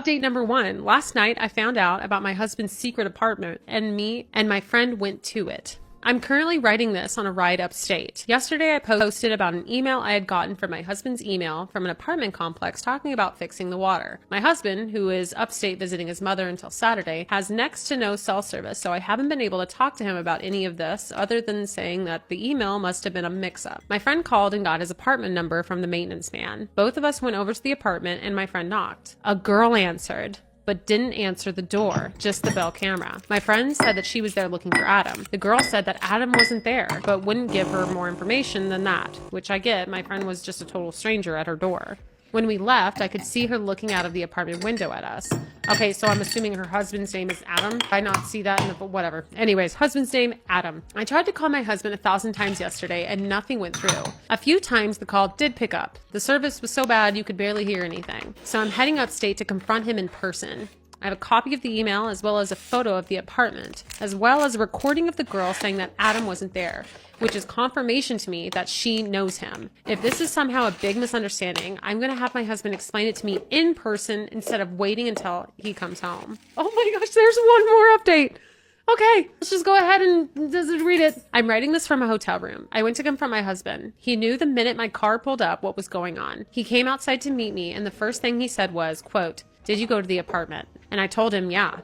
Update number 1. Last night, I found out about my husband's secret apartment, and me and my friend went to it. I'm currently writing this on a ride upstate. Yesterday, I posted about an email I had gotten from my husband's email from an apartment complex talking about fixing the water. My husband, who is upstate visiting his mother until Saturday, has next to no cell service, so I haven't been able to talk to him about any of this other than saying that the email must have been a mix-up. My friend called and got his apartment number from the maintenance man. Both of us went over to the apartment and my friend knocked. A girl answered, but didn't answer the door, just the bell camera. My friend said that she was there looking for Adam. The girl said that Adam wasn't there, but wouldn't give her more information than that, which I get. My friend was just a total stranger at her door. When we left, I could see her looking out of the apartment window at us. Okay, so I'm assuming her husband's name is Adam. I not see that in the, whatever. Anyways, husband's name, Adam. I tried to call my husband 1,000 times yesterday and nothing went through. A few times the call did pick up. The service was so bad you could barely hear anything. So I'm heading upstate to confront him in person. I have a copy of the email as well as a photo of the apartment, as well as a recording of the girl saying that Adam wasn't there, which is confirmation to me that she knows him. If this is somehow a big misunderstanding, I'm going to have my husband explain it to me in person instead of waiting until he comes home. Oh my gosh, there's one more update. Okay, let's just go ahead and just read it. I'm writing this from a hotel room. I went to confront my husband. He knew the minute my car pulled up what was going on. He came outside to meet me, and the first thing he said was, quote, "Did you go to the apartment?" And I told him, yeah.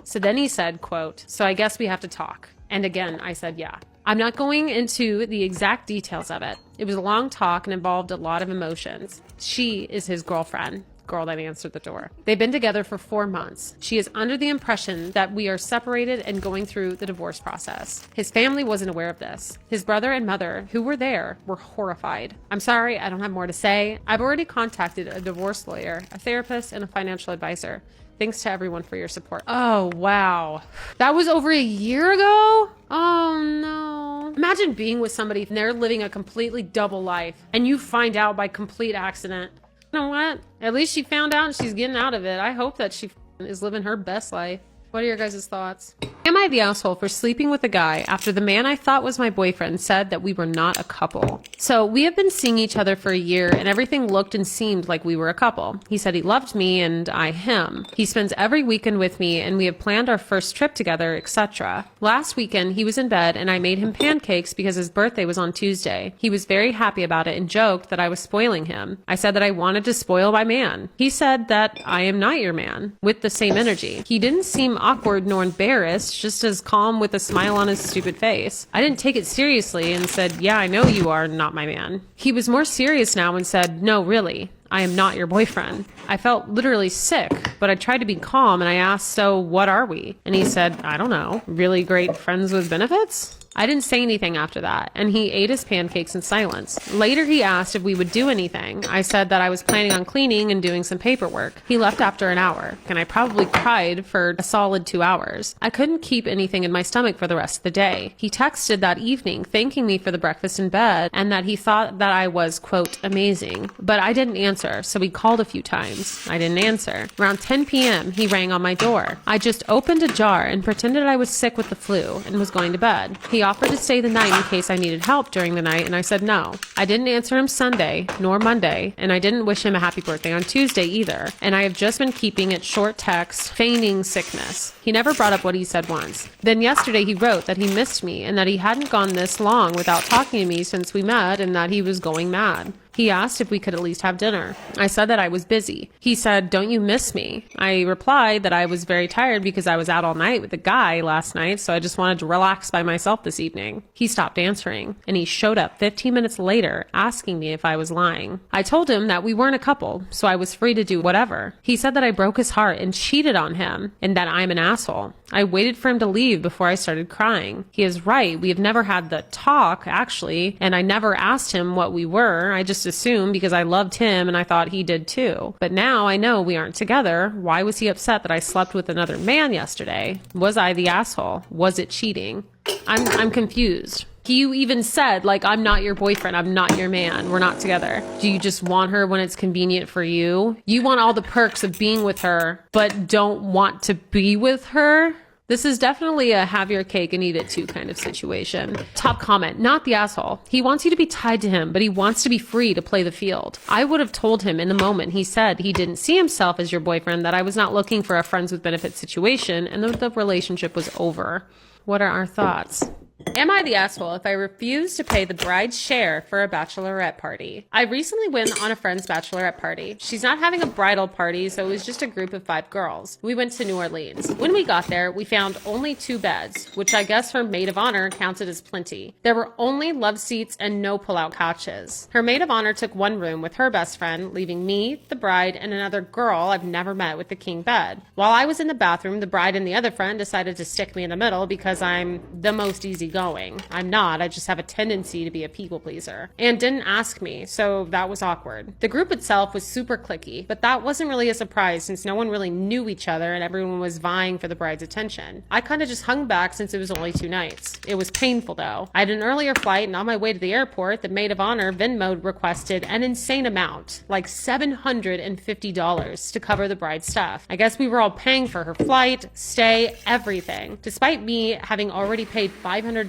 So then he said, quote, "So I guess we have to talk." And again, I said, yeah. I'm not going into the exact details of it. It was a long talk and involved a lot of emotions. She is his girlfriend. Girl that answered the door. They've been together for 4 months. She is under the impression that we are separated and going through the divorce process. His family wasn't aware of this. His brother and mother, who were there, were horrified. I'm sorry, I don't have more to say. I've already contacted a divorce lawyer, a therapist, and a financial advisor. Thanks to everyone for your support. Oh, wow. That was over a year ago? Oh, no. Imagine being with somebody and they're living a completely double life and you find out by complete accident. You know what? At least she found out and she's getting out of it. I hope that she is living her best life. What are your guys' thoughts? Am I the asshole for sleeping with a guy after the man I thought was my boyfriend said that we were not a couple? So we have been seeing each other for a year and everything looked and seemed like we were a couple. He said he loved me and I him. He spends every weekend with me and we have planned our first trip together, etc. Last weekend he was in bed and I made him pancakes because his birthday was on Tuesday. He was very happy about it and joked that I was spoiling him. I said that I wanted to spoil my man. He said that I am not your man, with the same energy. He didn't seem awkward nor embarrassed, just as calm with a smile on his stupid face. I didn't take it seriously and said, yeah, I know you are not my man. He was more serious now and said, no, really, I am not your boyfriend. I felt literally sick, but I tried to be calm and I asked, so what are we? And he said, I don't know, really great friends with benefits? I didn't say anything after that, and he ate his pancakes in silence. Later, he asked if we would do anything. I said that I was planning on cleaning and doing some paperwork. He left after an hour, and I probably cried for a solid 2 hours. I couldn't keep anything in my stomach for the rest of the day. He texted that evening, thanking me for the breakfast in bed, and that he thought that I was, quote, amazing. But I didn't answer, so he called a few times. I didn't answer. Around 10 p.m., he rang on my door. I just opened a jar and pretended I was sick with the flu and was going to bed. He offered to stay the night in case I needed help during the night, and I said no. I didn't answer him Sunday, nor Monday, and I didn't wish him a happy birthday on Tuesday either, and I have just been keeping it short text, feigning sickness. He never brought up what he said once. Then yesterday he wrote that he missed me, and that he hadn't gone this long without talking to me since we met, and that he was going mad. He asked if we could at least have dinner. I said that I was busy. He said, don't you miss me? I replied that I was very tired because I was out all night with a guy last night, so I just wanted to relax by myself this evening. He stopped answering, and he showed up 15 minutes later asking me if I was lying. I told him that we weren't a couple, so I was free to do whatever. He said that I broke his heart and cheated on him, and that I'm an asshole. I waited for him to leave before I started crying. He is right. We have never had the talk, actually, and I never asked him what we were. I just assumed because I loved him and I thought he did too. But now I know we aren't together. Why was he upset that I slept with another man yesterday? Was I the asshole? Was it cheating? I'm confused. He even said, like, I'm not your boyfriend. I'm not your man. We're not together. Do you just want her when it's convenient for you? You want all the perks of being with her, but don't want to be with her? This is definitely a have your cake and eat it too kind of situation. Top comment, not the asshole. He wants you to be tied to him, but he wants to be free to play the field. I would have told him in the moment he said he didn't see himself as your boyfriend that I was not looking for a friends with benefits situation and that the relationship was over. What are our thoughts? Am I the asshole if I refuse to pay the bride's share for a bachelorette party? I recently went on a friend's bachelorette party. She's not having a bridal party, so it was just a group of 5 girls. We went to New Orleans. When we got there, we found only 2 beds, which I guess her maid of honor counted as plenty. There were only love seats and no pull-out couches. Her maid of honor took one room with her best friend, leaving me, the bride, and another girl I've never met with the king bed. While I was in the bathroom, the bride and the other friend decided to stick me in the middle because I'm the most easygoing. I'm not, I just have a tendency to be a people pleaser. And didn't ask me, so that was awkward. The group itself was super cliquey, but that wasn't really a surprise since no one really knew each other and everyone was vying for the bride's attention. I kind of just hung back since it was only 2 nights. It was painful though. I had an earlier flight and on my way to the airport, the maid of honor Venmo requested an insane amount, like $750 to cover the bride's stuff. I guess we were all paying for her flight, stay, everything, despite me having already paid $500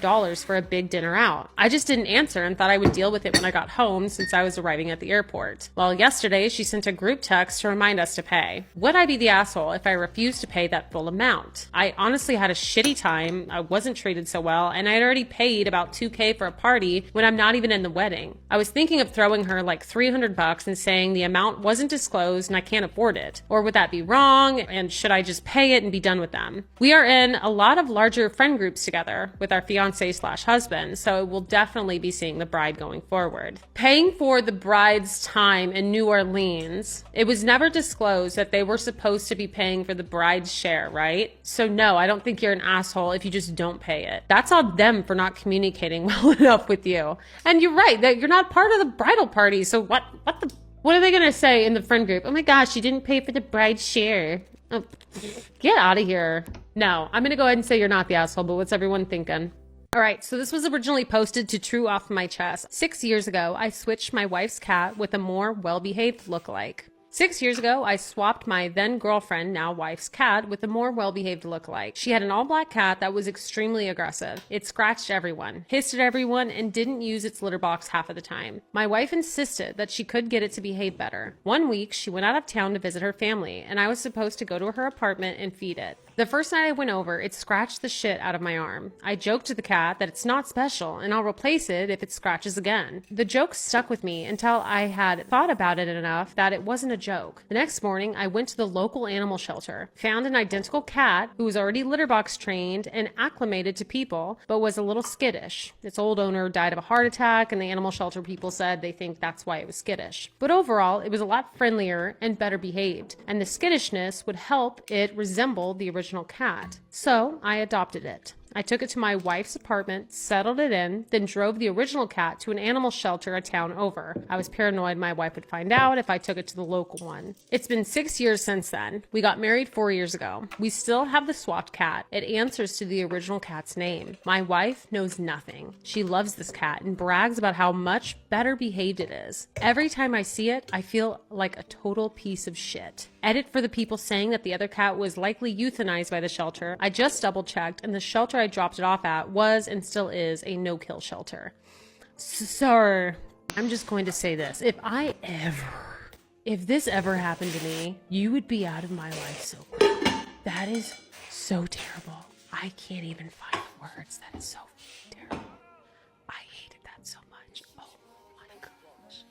for a big dinner out. I just didn't answer and thought I would deal with it when I got home since I was arriving at the airport. Well, yesterday she sent a group text to remind us to pay. Would I be the asshole if I refused to pay that full amount? I honestly had a shitty time, I wasn't treated so well, and I had already paid about $2,000 for a party when I'm not even in the wedding. I was thinking of throwing her like $300 and saying the amount wasn't disclosed and I can't afford it. Or would that be wrong? And should I just pay it and be done with them? We are in a lot of larger friend groups together with our fiance/husband, so we'll definitely be seeing the bride going forward. Paying for the bride's time in New Orleans, it was never disclosed that they were supposed to be paying for the bride's share, right? So no, I don't think you're an asshole if you just don't pay it. That's on them for not communicating well enough with you. And you're right, that you're not part of the bridal party, so what are they gonna say in the friend group? Oh my gosh, you didn't pay for the bride's share. Oh, get out of here. No, I'm gonna go ahead and say you're not the asshole, but what's everyone thinking? All right, so this was originally posted to True Off My Chest. 6 years ago, I switched my wife's cat with a more well-behaved lookalike. 6 years ago, I swapped my then girlfriend, now wife's cat with a more well-behaved lookalike. She had an all-black cat that was extremely aggressive. It scratched everyone, hissed at everyone, and didn't use its litter box half of the time. My wife insisted that she could get it to behave better. One week, she went out of town to visit her family, and I was supposed to go to her apartment and feed it. The first night I went over, it scratched the shit out of my arm. I joked to the cat that it's not special and I'll replace it if it scratches again. The joke stuck with me until I had thought about it enough that it wasn't a joke. The next morning, I went to the local animal shelter, found an identical cat who was already litter box trained and acclimated to people, but was a little skittish. Its old owner died of a heart attack and the animal shelter people said they think that's why it was skittish. But overall, it was a lot friendlier and better behaved, and the skittishness would help it resemble the original cat. So I adopted it. I took it to my wife's apartment, settled it in, then drove the original cat to an animal shelter a town over. I was paranoid my wife would find out if I took it to the local one. It's been 6 years since then. We got married 4 years ago. We still have the swapped cat. It answers to the original cat's name. My wife knows nothing. She loves this cat and brags about how much better behaved it is. Every time I see it, I feel like a total piece of shit. Edit for the people saying that the other cat was likely euthanized by the shelter. I just double checked and the shelter I dropped it off at was and still is a no-kill shelter. Sir, I'm just going to say this. If this ever happened to me, you would be out of my life so quick. That is so terrible. I can't even find words. That is so terrible. I hated that so much. Oh my gosh.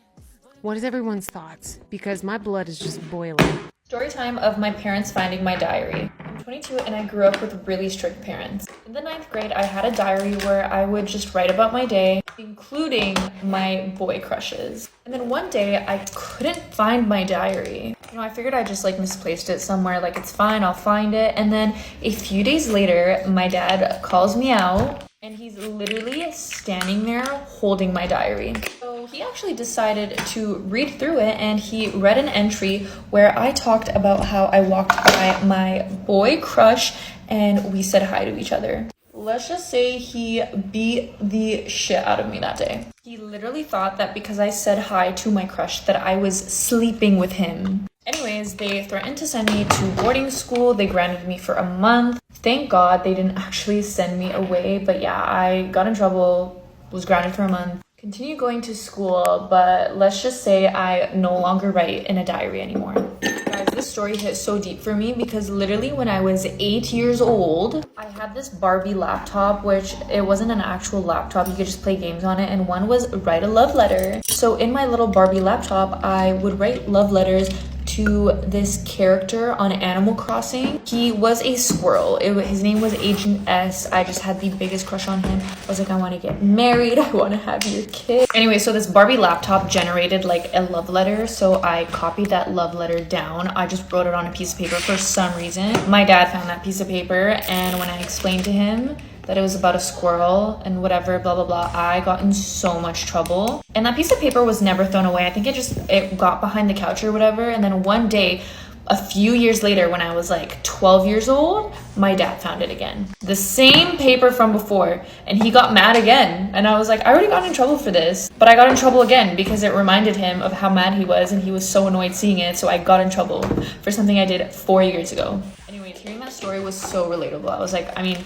What is everyone's thoughts? Because my blood is just boiling. Story time of my parents finding my diary. I'm 22 and I grew up with really strict parents. In the 9th grade, I had a diary where I would just write about my day, including my boy crushes. And then one day I couldn't find my diary. I figured I just misplaced it somewhere, it's fine, I'll find it. And then a few days later, my dad calls me out and he's literally standing there holding my diary. So he actually decided to read through it and he read an entry where I talked about how I walked by my boy crush and we said hi to each other. Let's just say he beat the shit out of me that day. He literally thought that because I said hi to my crush that I was sleeping with him. Anyways, they threatened to send me to boarding school. They grounded me for a month. Thank God they didn't actually send me away, but yeah, I got in trouble, was grounded for a month, continued going to school, but let's just say I no longer write in a diary anymore. Guys, this story hit so deep for me because literally when I was 8 years old, I had this Barbie laptop, which it wasn't an actual laptop, you could just play games on it, and one was write a love letter. So in my little Barbie laptop, I would write love letters to this character on Animal Crossing. He was a squirrel. His name was Agent S. I just had the biggest crush on him. I was like, I want to get married. I want to have your kid. Anyway, so this Barbie laptop generated like a love letter. So I copied that love letter down. I just wrote it on a piece of paper for some reason. My dad found that piece of paper, and when I explained to him that it was about a squirrel and whatever, blah, blah, blah, I got in so much trouble. And that piece of paper was never thrown away. I think it got behind the couch or whatever. And then one day, a few years later, when I was like 12 years old, my dad found it again. The same paper from before, and he got mad again. And I was like, I already got in trouble for this, but I got in trouble again because it reminded him of how mad he was, and he was so annoyed seeing it. So I got in trouble for something I did 4 years ago. Anyway, hearing that story was so relatable. I was like, I mean,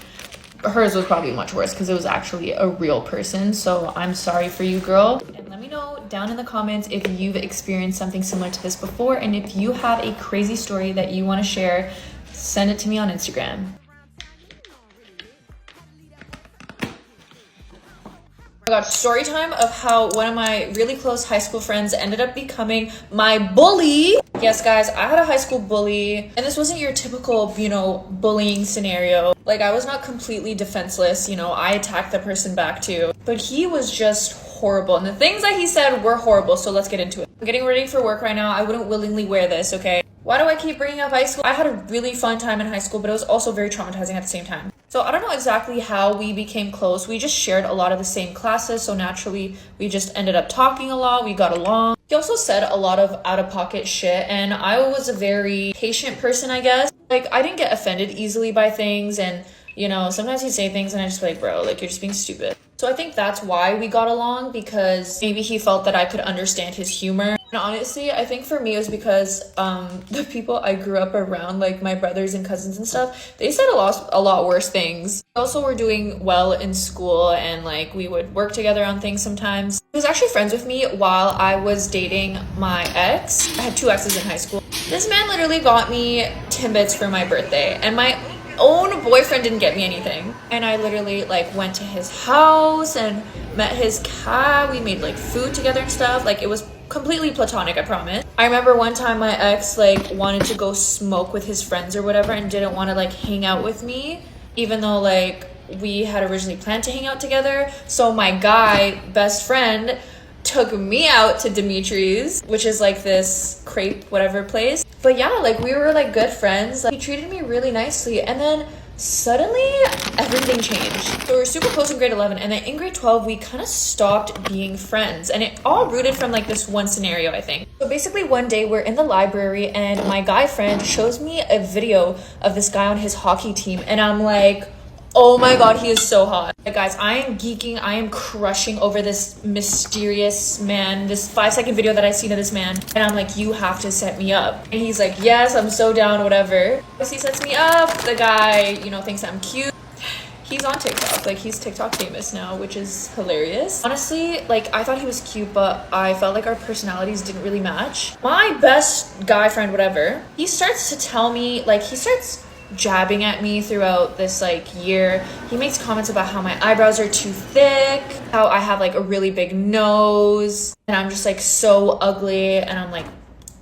hers was probably much worse because it was actually a real person. So I'm sorry for you, girl. And let me know down in the comments if you've experienced something similar to this before, and if you have a crazy story that you want to share, send it to me on Instagram. I got story time of how one of my really close high school friends ended up becoming my bully. Yes, guys, I had a high school bully, and this wasn't your typical, bullying scenario. Like, I was not completely defenseless, I attacked the person back too. But he was just horrible, and the things that he said were horrible, so let's get into it. I'm getting ready for work right now. I wouldn't willingly wear this, okay? Why do I keep bringing up high school? I had a really fun time in high school, but it was also very traumatizing at the same time. So I don't know exactly how we became close. We just shared a lot of the same classes, so naturally we just ended up talking a lot. We got along. He also said a lot of out-of-pocket shit, and I was a very patient person, I guess. Like, I didn't get offended easily by things, and sometimes he'd say things and I just be like, bro, like, you're just being stupid. So I think that's why we got along, because maybe he felt that I could understand his humor. And honestly, I think for me it was because the people I grew up around, like my brothers and cousins and stuff, they said a lot worse things. We also were doing well in school, and like we would work together on things sometimes. He was actually friends with me while I was dating my ex. I had 2 exes in high school. This man literally got me Timbits for my birthday, and my own boyfriend didn't get me anything. And I literally like went to his house and met his cat. We made like food together and stuff. Like, it was completely platonic, I promise. I remember one time my ex like wanted to go smoke with his friends or whatever and didn't want to like hang out with me, even though like we had originally planned to hang out together. So my guy best friend took me out to Dimitri's, which is like this crepe whatever place. But yeah, like we were like good friends. Like, he treated me really nicely, and then suddenly everything changed. So we were super close in grade 11, and then in grade 12 we kind of stopped being friends, and it all rooted from like this one scenario, I think. So basically one day we're in the library and my guy friend shows me a video of this guy on his hockey team, and I'm like, oh my god, he is so hot. Like, guys, I am geeking. I am crushing over this mysterious man, this 5-second video that I seen of this man. And I'm like, you have to set me up. And he's like, yes, I'm so down, whatever. So he sets me up. The guy, thinks I'm cute. He's on TikTok. Like, he's TikTok famous now, which is hilarious. Honestly, like, I thought he was cute, but I felt like our personalities didn't really match. My best guy friend, whatever, he starts to tell me, like, he starts jabbing at me throughout this like year. He makes comments about how my eyebrows are too thick, how I have like a really big nose, and I'm just like so ugly, and I'm like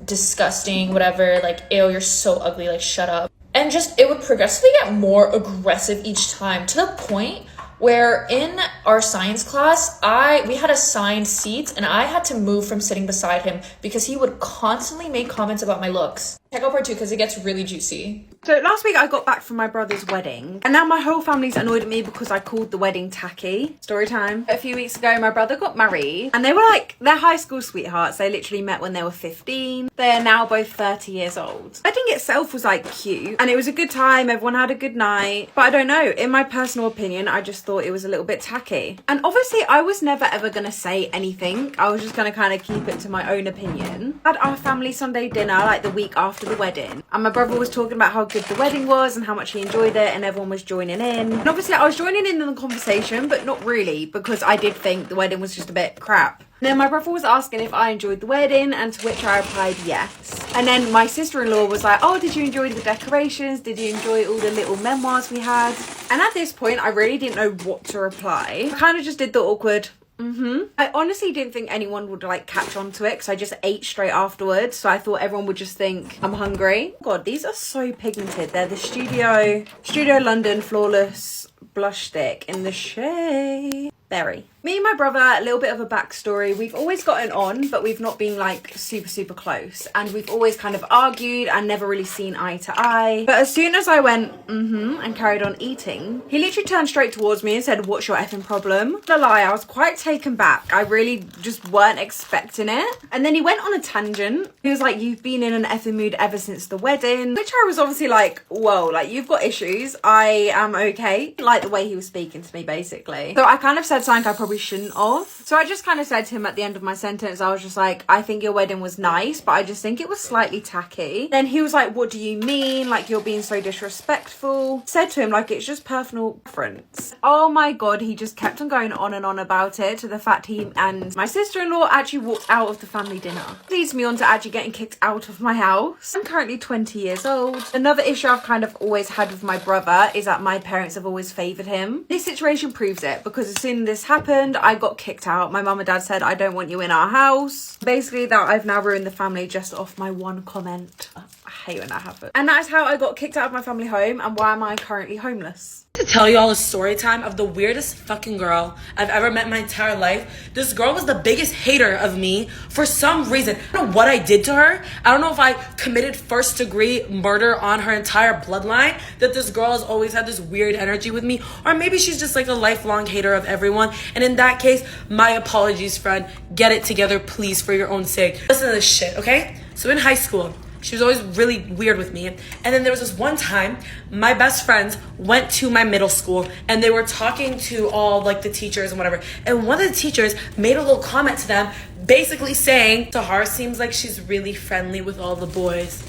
disgusting, whatever, like, ew, you're so ugly, like, shut up. And just, it would progressively get more aggressive each time, to the point where in our science class, we had assigned seats, and I had to move from sitting beside him because he would constantly make comments about my looks. Check out part 2 because it gets really juicy. So last week I got back from my brother's wedding, and now my whole family's annoyed at me because I called the wedding tacky. Story time. A few weeks ago my brother got married, and they were like, they're high school sweethearts. They literally met when they were 15. They're now both 30 years old. The wedding itself was like cute, and it was a good time. Everyone had a good night, but I don't know, in my personal opinion, I just thought it was a little bit tacky. And obviously I was never ever gonna say anything. I was just gonna kind of keep it to my own opinion. Had our family Sunday dinner like the week after after the wedding. And my brother was talking about how good the wedding was and how much he enjoyed it, and everyone was joining in. And obviously I was joining in the conversation, but not really, because I did think the wedding was just a bit crap. And then my brother was asking if I enjoyed the wedding, and to which I replied yes. And then my sister-in-law was like, oh, did you enjoy the decorations? Did you enjoy all the little memoirs we had? And at this point, I really didn't know what to reply. I kind of just did the awkward, I honestly didn't think anyone would like catch on to it, because I just ate straight afterwards. So I thought everyone would just think I'm hungry. God, these are so pigmented. They're the Studio London Flawless Blush Stick in the shade Berry. Me and my brother, a little bit of a backstory. We've always gotten on, but we've not been like super close. And we've always kind of argued and never really seen eye to eye. But as soon as I went, and carried on eating, he literally turned straight towards me and said, what's your effing problem? No lie, I was quite taken back. I really just weren't expecting it. And then he went on a tangent. He was like, you've been in an effing mood ever since the wedding. Which I was obviously like, whoa, like you've got issues. I am okay. Like the way he was speaking to me, basically. So I kind of said something I probably shouldn't have. So I just kind of said to him at the end of my sentence, I was just like, I think your wedding was nice, but I just think it was slightly tacky. Then he was like, what do you mean? Like, you're being so disrespectful. Said to him, like, it's just personal preference. Oh my God, he just kept on going on and on about it, to the fact he and my sister-in-law actually walked out of the family dinner. Leads me on to actually getting kicked out of my house. I'm currently 20 years old. Another issue I've kind of always had with my brother is that my parents have always favoured him. This situation proves it, because as soon as this happened, I got kicked out. My mum and dad said, I don't want you in our house. Basically that I've now ruined the family just off my one comment. I hate when that happens. And that is how I got kicked out of my family home, and why am I currently homeless. To tell y'all a story time of the weirdest fucking girl I've ever met in my entire life. This girl was the biggest hater of me for some reason. I don't know what I did to her. I don't know if I committed first degree murder on her entire bloodline, that this girl has always had this weird energy with me, or maybe she's just like a lifelong hater of everyone. And in that case, my apologies, friend. Get it together, please, for your own sake. Listen to this shit, okay? So in high school, she was always really weird with me. And then there was this one time, my best friends went to my middle school and they were talking to all like the teachers and whatever. And one of the teachers made a little comment to them, basically saying, Tahar seems like she's really friendly with all the boys.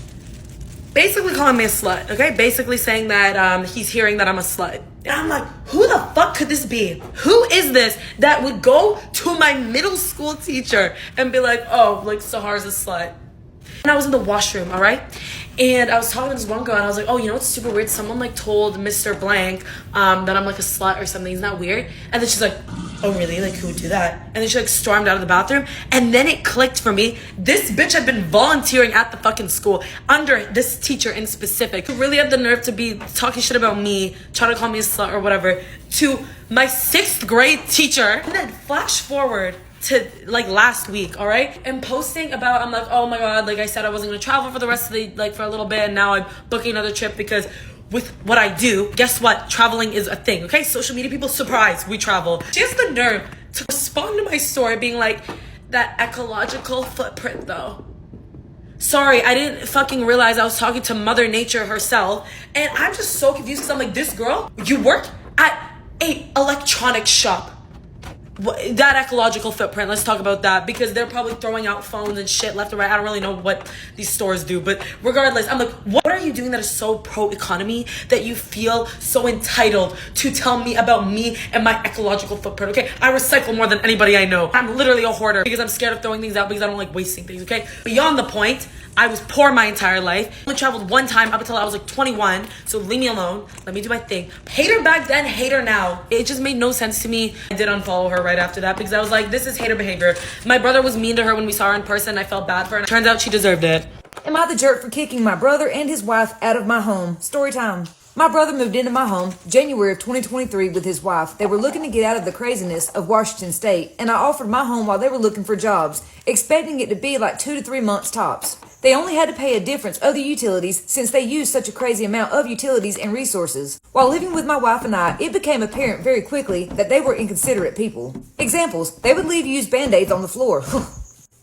Basically calling me a slut, okay? Basically saying that he's hearing that I'm a slut. And I'm like, who the fuck could this be? Who is this that would go to my middle school teacher and be like, oh, like Sahar's a slut? And I was in the washroom, all right? And I was talking to this one girl and I was like, oh, you know what's super weird? Someone like told Mr. Blank that I'm like a slut or something. Isn't that weird? And then she's like, oh, really? Like, who would do that? And then she like stormed out of the bathroom. And then it clicked for me. This bitch had been volunteering at the fucking school under this teacher in specific, who really had the nerve to be talking shit about me, trying to call me a slut or whatever, to my 6th grade teacher. And then flash forward to like last week, all right? And posting about, I'm like, oh my God, like I said I wasn't gonna travel for the rest of the, like for a little bit, and now I'm booking another trip because with what I do, guess what? Traveling is a thing, okay? Social media people, surprise, we travel. She has the nerve to respond to my story being like, that ecological footprint though. Sorry, I didn't fucking realize I was talking to Mother Nature herself. And I'm just so confused because I'm like, this girl, you work at a electronics shop. That ecological footprint, let's talk about that, because they're probably throwing out phones and shit left and right. I don't really know what these stores do, but regardless, I'm like, what are you doing that is so pro-economy that you feel so entitled to tell me about me and my ecological footprint, okay? I recycle more than anybody I know. I'm literally a hoarder because I'm scared of throwing things out because I don't like wasting things, okay? Beyond the point, I was poor my entire life. I only traveled one time up until I was like 21, so leave me alone. Let me do my thing. Hater back then, hater now. It just made no sense to me. I did unfollow her right after that because I was like, this is hater behavior. My brother was mean to her when we saw her in person. I felt bad for her. Turns out she deserved it. Am I the jerk for kicking my brother and his wife out of my home? Story time. My brother moved into my home January of 2023 with his wife. They were looking to get out of the craziness of Washington State, and I offered my home while they were looking for jobs, expecting it to be like 2 to 3 months tops. They only had to pay a difference of the utilities since they used such a crazy amount of utilities and resources. While living with my wife and I, it became apparent very quickly that they were inconsiderate people. Examples, they would leave used band-aids on the floor.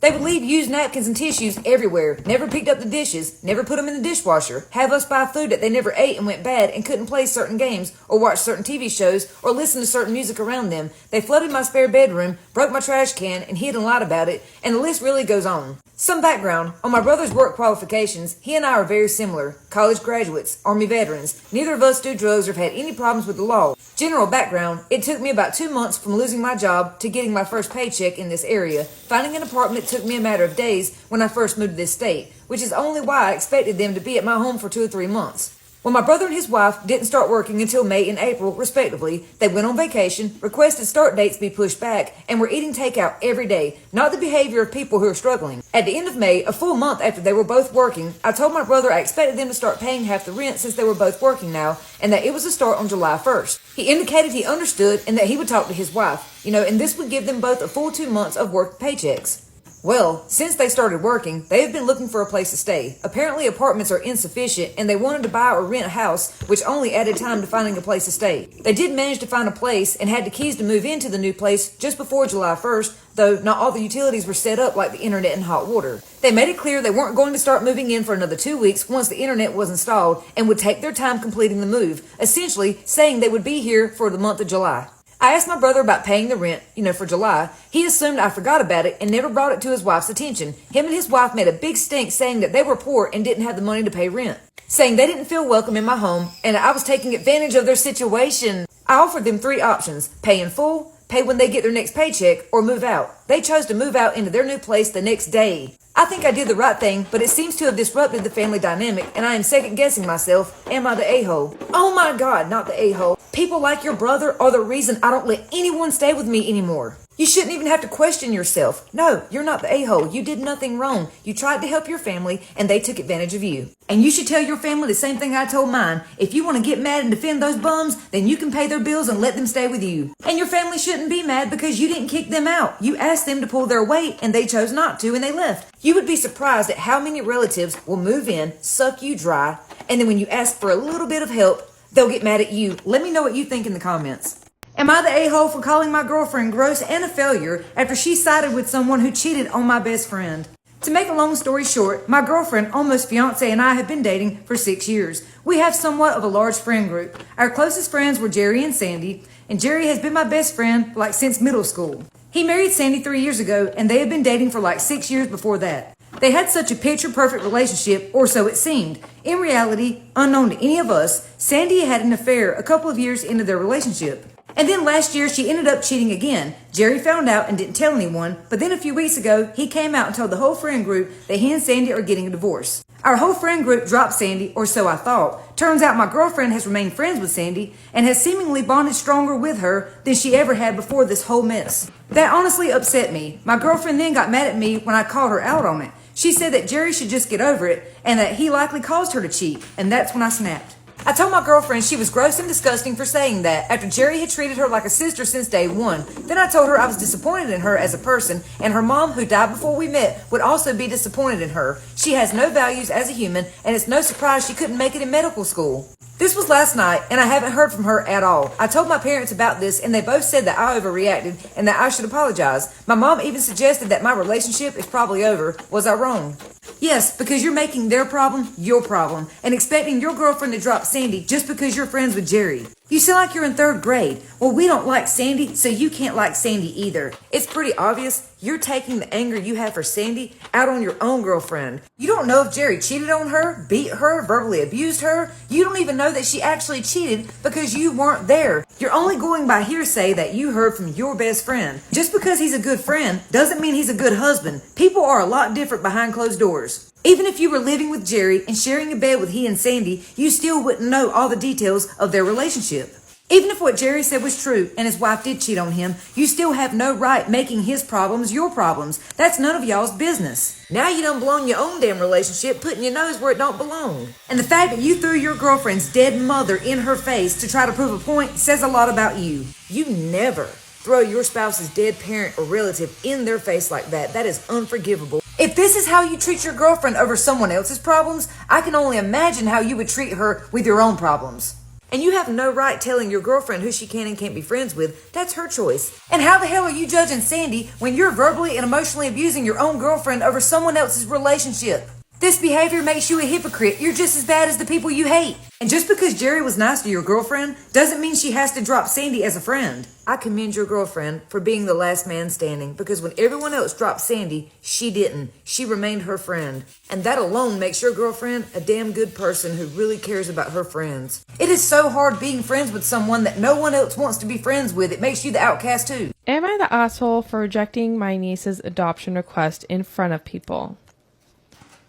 They would leave used napkins and tissues everywhere, never picked up the dishes, never put them in the dishwasher, have us buy food that they never ate and went bad and couldn't play certain games or watch certain TV shows or listen to certain music around them. They flooded my spare bedroom, broke my trash can and hid and lied about it, and the list really goes on. Some background on my brother's work qualifications. He and I are very similar. College graduates, Army veterans. Neither of us do drugs or have had any problems with the law. General background, it took me about 2 months from losing my job to getting my first paycheck in this area. Finding an apartment took me a matter of days when I first moved to this state, which is only why I expected them to be at my home for 2 or 3 months. When my brother and his wife didn't start working until May and April, respectively, they went on vacation, requested start dates be pushed back, and were eating takeout every day, not the behavior of people who are struggling. At the end of May, a full month after they were both working, I told my brother I expected them to start paying half the rent since they were both working now, and that it was to start on July 1st. He indicated he understood and that he would talk to his wife, and this would give them both a full 2 months of work paychecks. Well, since they started working, they have been looking for a place to stay. Apparently apartments are insufficient and they wanted to buy or rent a house, which only added time to finding a place to stay. They did manage to find a place and had the keys to move into the new place just before July 1st, though not all the utilities were set up like the internet and hot water. They made it clear they weren't going to start moving in for another 2 weeks once the internet was installed and would take their time completing the move, essentially saying they would be here for the month of July. I asked my brother about paying the rent, for July. He assumed I forgot about it and never brought it to his wife's attention. Him and his wife made a big stink saying that they were poor and didn't have the money to pay rent, saying they didn't feel welcome in my home and I was taking advantage of their situation. I offered them 3 options: pay in full, pay when they get their next paycheck, or move out. They chose to move out into their new place the next day. I think I did the right thing, but it seems to have disrupted the family dynamic, and I am second guessing myself. Am I the a-hole? Oh my God, not the a-hole. People like your brother are the reason I don't let anyone stay with me anymore. You shouldn't even have to question yourself. No, you're not the a-hole. You did nothing wrong. You tried to help your family, and they took advantage of you. And you should tell your family the same thing I told mine. If you want to get mad and defend those bums, then you can pay their bills and let them stay with you. And your family shouldn't be mad because you didn't kick them out. You asked them to pull their weight, and they chose not to, and they left. You would be surprised at how many relatives will move in, suck you dry, and then when you ask for a little bit of help, they'll get mad at you. Let me know what you think in the comments. Am I the a-hole for calling my girlfriend gross and a failure after she sided with someone who cheated on my best friend? To make a long story short, my girlfriend, almost fiance, and I have been dating for 6 years. We have somewhat of a large friend group. Our closest friends were Jerry and Sandy, and Jerry has been my best friend since middle school. He married Sandy 3 years ago, and they had been dating for 6 years before that. They had such a picture-perfect relationship, or so it seemed. In reality, unknown to any of us, Sandy had an affair a couple of years into their relationship. And then last year, she ended up cheating again. Jerry found out and didn't tell anyone, but then a few weeks ago, he came out and told the whole friend group that he and Sandy are getting a divorce. Our whole friend group dropped Sandy, or so I thought. Turns out my girlfriend has remained friends with Sandy and has seemingly bonded stronger with her than she ever had before this whole mess. That honestly upset me. My girlfriend then got mad at me when I called her out on it. She said that Jerry should just get over it and that he likely caused her to cheat, and that's when I snapped. I told my girlfriend she was gross and disgusting for saying that after Jerry had treated her like a sister since day one. Then I told her I was disappointed in her as a person, and her mom, who died before we met, would also be disappointed in her. She has no values as a human, and it's no surprise she couldn't make it in medical school. This was last night, and I haven't heard from her at all. I told my parents about this, and they both said that I overreacted and that I should apologize. My mom even suggested that my relationship is probably over. Was I wrong? Yes, because you're making their problem your problem and expecting your girlfriend to drop Sandy just because you're friends with Jerry. You sound like you're in 3rd grade. Well, we don't like Sandy, so you can't like Sandy either. It's pretty obvious you're taking the anger you have for Sandy out on your own girlfriend. You don't know if Jerry cheated on her, beat her, verbally abused her. You don't even know that she actually cheated because you weren't there. You're only going by hearsay that you heard from your best friend. Just because he's a good friend doesn't mean he's a good husband. People are a lot different behind closed doors. Even if you were living with Jerry and sharing a bed with he and Sandy, you still wouldn't know all the details of their relationship. Even if what Jerry said was true and his wife did cheat on him, you still have no right making his problems your problems. That's none of y'all's business. Now you done blown your own damn relationship, putting your nose where it don't belong. And the fact that you threw your girlfriend's dead mother in her face to try to prove a point says a lot about you. You never throw your spouse's dead parent or relative in their face like that. That is unforgivable. If this is how you treat your girlfriend over someone else's problems, I can only imagine how you would treat her with your own problems. And you have no right telling your girlfriend who she can and can't be friends with. That's her choice. And how the hell are you judging Sandy when you're verbally and emotionally abusing your own girlfriend over someone else's relationship? This behavior makes you a hypocrite. You're just as bad as the people you hate. And just because Jerry was nice to your girlfriend doesn't mean she has to drop Sandy as a friend. I commend your girlfriend for being the last man standing, because when everyone else dropped Sandy, she didn't. She remained her friend. And that alone makes your girlfriend a damn good person who really cares about her friends. It is so hard being friends with someone that no one else wants to be friends with. It makes you the outcast too. Am I the asshole for rejecting my niece's adoption request in front of people?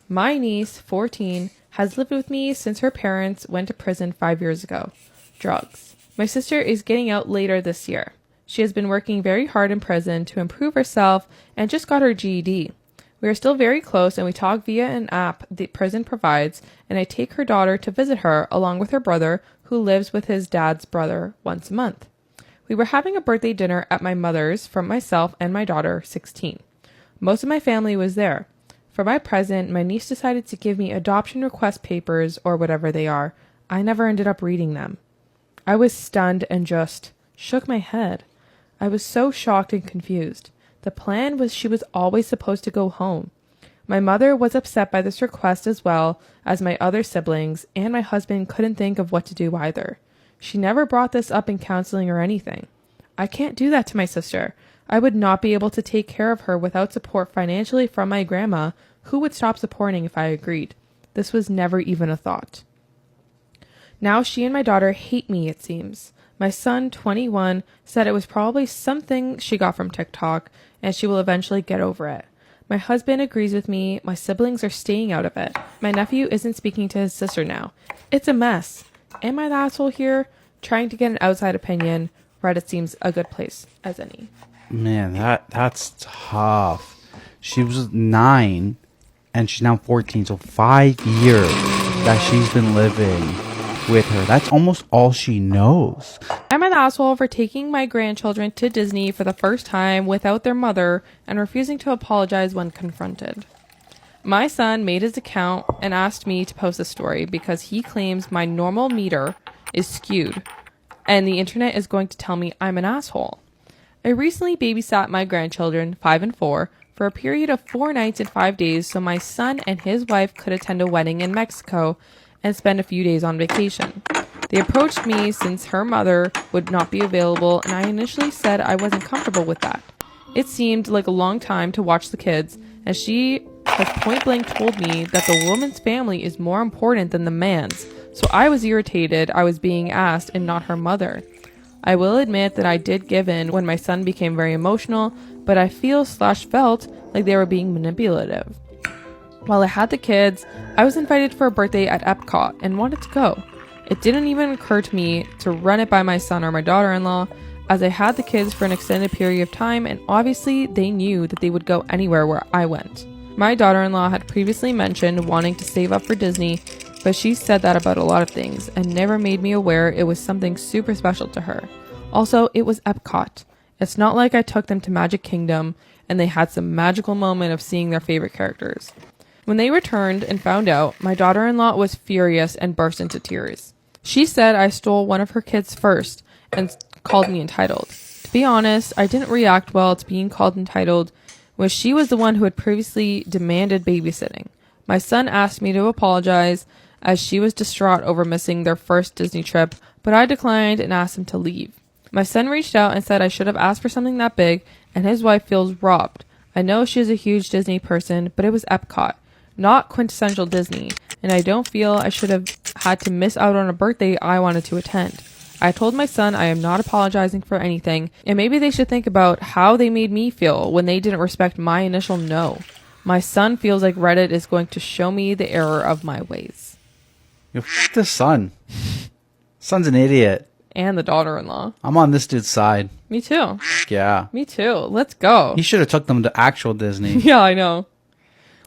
My niece, 14, has lived with me since her parents went to prison 5 years ago. Drugs. My sister is getting out later this year. She has been working very hard in prison to improve herself and just got her GED. We are still very close and we talk via an app the prison provides, and I take her daughter to visit her along with her brother, who lives with his dad's brother, once a month. We were having a birthday dinner at my mother's for myself and my daughter, 16. Most of my family was there. For my present, my niece decided to give me adoption request papers, or whatever they are. I never ended up reading them. I was stunned and just shook my head. I was so shocked and confused. The plan was she was always supposed to go home. My mother was upset by this request as well as my other siblings, and my husband couldn't think of what to do either. She never brought this up in counseling or anything. I can't do that to my sister. I would not be able to take care of her without support financially from my grandma, who would stop supporting if I agreed. This was never even a thought. Now she and my daughter hate me, it seems. My son, 21, said it was probably something she got from TikTok, and she will eventually get over it. My husband agrees with me. My siblings are staying out of it. My nephew isn't speaking to his sister now. It's a mess. Am I the asshole here? Trying to get an outside opinion. Reddit seems a good place as any. Man, that's tough. She was 9 and she's now 14, so 5 years that she's been living with her. That's almost all she knows. Am I the asshole for taking my grandchildren to Disney for the first time without their mother and refusing to apologize when confronted? My son made his account and asked me to post a story because he claims my normal meter is skewed and the internet is going to tell me I'm an asshole. I recently babysat my grandchildren, 5 and 4, for a period of 4 nights and 5 days so my son and his wife could attend a wedding in Mexico and spend a few days on vacation. They approached me since her mother would not be available, and I initially said I wasn't comfortable with that. It seemed like a long time to watch the kids, and she has point blank told me that the woman's family is more important than the man's, so I was irritated I was being asked and not her mother. I will admit that I did give in when my son became very emotional, but I felt like they were being manipulative. While I had the kids, I was invited for a birthday at Epcot and wanted to go. It didn't even occur to me to run it by my son or my daughter-in-law, as I had the kids for an extended period of time, and obviously they knew that they would go anywhere where I went. My daughter-in-law had previously mentioned wanting to save up for Disney, but she said that about a lot of things and never made me aware it was something super special to her. Also, it was Epcot. It's not like I took them to Magic Kingdom and they had some magical moment of seeing their favorite characters. When they returned and found out, my daughter-in-law was furious and burst into tears. She said I stole one of her kids first and called me entitled. To be honest, I didn't react well to being called entitled when she was the one who had previously demanded babysitting. My son asked me to apologize as she was distraught over missing their first Disney trip, but I declined and asked him to leave. My son reached out and said I should have asked for something that big, and his wife feels robbed. I know she is a huge Disney person, but it was Epcot, not quintessential Disney, and I don't feel I should have had to miss out on a birthday I wanted to attend. I told my son I am not apologizing for anything, and maybe they should think about how they made me feel when they didn't respect my initial no. My son feels like Reddit is going to show me the error of my ways. Yo, f*** the son. Son's an idiot. And the daughter-in-law. I'm on this dude's side. Me too. Yeah. Me too. Let's go. He should have took them to actual Disney. Yeah, I know.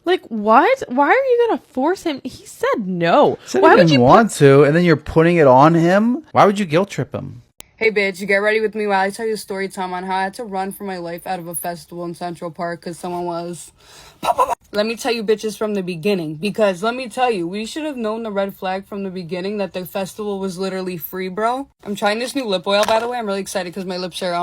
Like, what? Why are you gonna force him? He said no. Said Why he would didn't you want to, and then you're putting it on him? Why would you guilt trip him? Hey bitch, get ready with me while I tell you a story time on how I had to run for my life out of a festival in Central Park because someone was... Let me tell you bitches from the beginning, because let me tell you, we should have known the red flag from the beginning that the festival was literally free, bro. I'm trying this new lip oil, by the way. I'm really excited because my lips are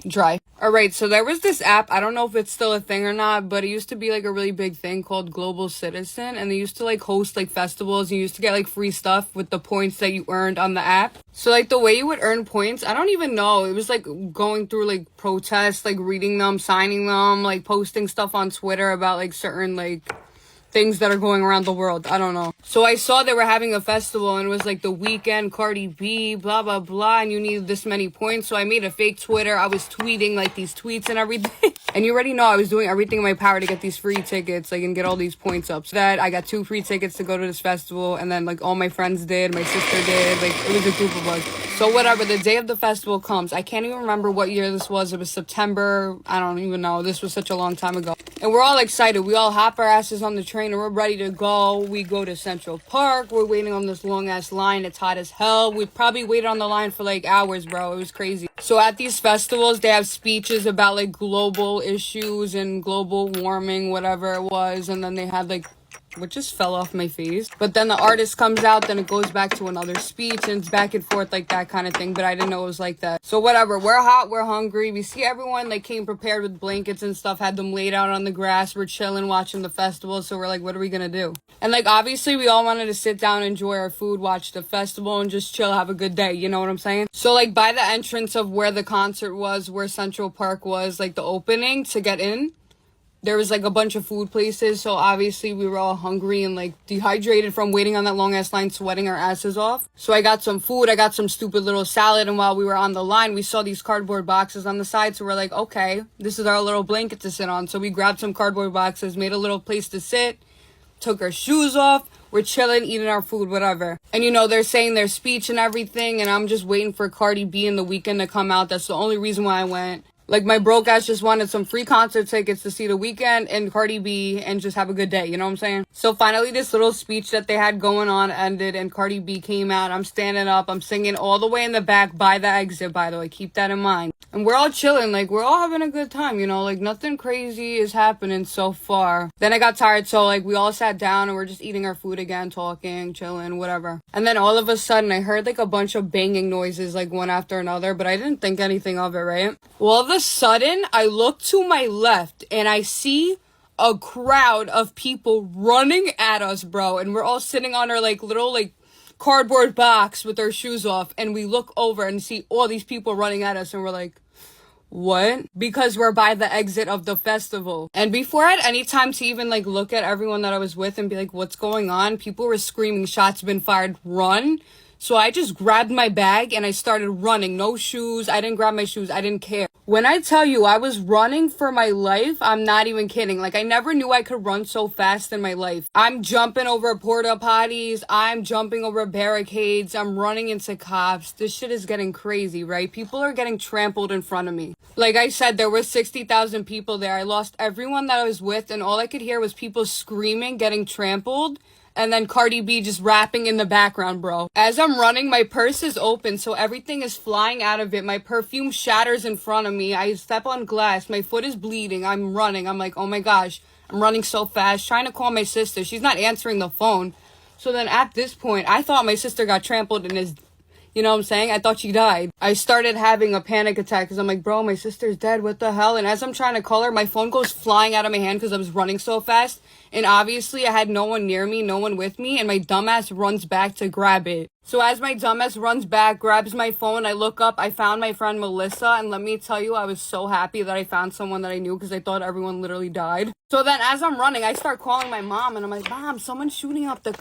dry. All right, so there was this app. I don't know if it's still a thing or not, but it used to be like a really big thing called Global Citizen, and they used to like host like festivals. You used to get like free stuff with the points that you earned on the app. So like the way you would earn points, I don't even know. It was like going through like protests, like reading them, signing them, like posting stuff on Twitter about like certain like things that are going around the world. I don't know. So I saw they were having a festival and it was like the weekend, Cardi B, blah, blah, blah. And you needed this many points. So I made a fake Twitter. I was tweeting like these tweets and everything. And you already know I was doing everything in my power to get these free tickets, like, and get all these points up. So that I got 2 free tickets to go to this festival. And then like all my friends did, my sister did, like it was a group of us. So whatever, the day of the festival comes. I can't even remember what year this was. It was September. I don't even know. This was such a long time ago. And we're all excited. We all hop our asses on the train and we're ready to go. We go to Central Park. We're waiting on this long ass line. It's hot as hell. We probably waited on the line for like hours, bro. It was crazy. So at these festivals, they have speeches about like global issues and global warming, whatever it was. And then they had like, what just fell off my face. But then the artist comes out, then it goes back to another speech, and it's back and forth like that kind of thing. But I didn't know it was like that. So whatever, we're hot, we're hungry. We see everyone like came prepared with blankets and stuff, had them laid out on the grass. We're chilling, watching the festival. So we're like, what are we gonna do? And like obviously we all wanted to sit down, enjoy our food, watch the festival, and just chill, have a good day. You know what I'm saying? So like by the entrance of where the concert was, where Central Park was, like the opening to get in, there was like a bunch of food places. So obviously we were all hungry and like dehydrated from waiting on that long ass line, sweating our asses off. So I got some food. I got some stupid little salad. And while we were on the line, we saw these cardboard boxes on the side. So we're like, okay, this is our little blanket to sit on. So we grabbed some cardboard boxes, made a little place to sit, took our shoes off. We're chilling, eating our food, whatever. And you know, they're saying their speech and everything. And I'm just waiting for Cardi B and The Weeknd to come out. That's the only reason why I went. Like, my broke ass just wanted some free concert tickets to see The Weeknd and Cardi B and just have a good day, you know what I'm saying? So finally, this little speech that they had going on ended and Cardi B came out. I'm standing up, I'm singing all the way in the back by the exit, by the way. Keep that in mind. And we're all chilling, like, we're all having a good time, you know? Like, nothing crazy is happening so far. Then I got tired, so, like, we all sat down and we're just eating our food again, talking, chilling, whatever. And then all of a sudden, I heard, like, a bunch of banging noises, like, one after another, but I didn't think anything of it, right? Well, all of a sudden, I look to my left and I see a crowd of people running at us, bro. And we're all sitting on our, like, little, like, cardboard box with our shoes off. And we look over and see all these people running at us and we're like, what? Because we're by the exit of the festival. And before I had any time to even like look at everyone that I was with and be like, what's going on? People were screaming, shots been fired, run. So I just grabbed my bag and I started running. No shoes. I didn't grab my shoes. I didn't care. When I tell you I was running for my life, I'm not even kidding. Like, I never knew I could run so fast in my life. I'm jumping over porta potties. I'm jumping over barricades. I'm running into cops. This shit is getting crazy, right? People are getting trampled in front of me. Like I said, there were 60,000 people there. I lost everyone that I was with, and all I could hear was people screaming, getting trampled. And then Cardi B just rapping in the background, bro. As I'm running, my purse is open, so everything is flying out of it. My perfume shatters in front of me. I step on glass. My foot is bleeding. I'm running. I'm like, oh my gosh. I'm running so fast. Trying to call my sister. She's not answering the phone. So then at this point, I thought my sister got trampled and is... You know what I'm saying? I thought she died. I started having a panic attack because I'm like, bro, my sister's dead. What the hell? And as I'm trying to call her, my phone goes flying out of my hand because I was running so fast. And obviously, I had no one near me, no one with me. And my dumbass runs back to grab it. So as my dumbass runs back, grabs my phone, I look up. I found my friend Melissa. And let me tell you, I was so happy that I found someone that I knew because I thought everyone literally died. So then as I'm running, I start calling my mom. And I'm like, Mom, someone's shooting up the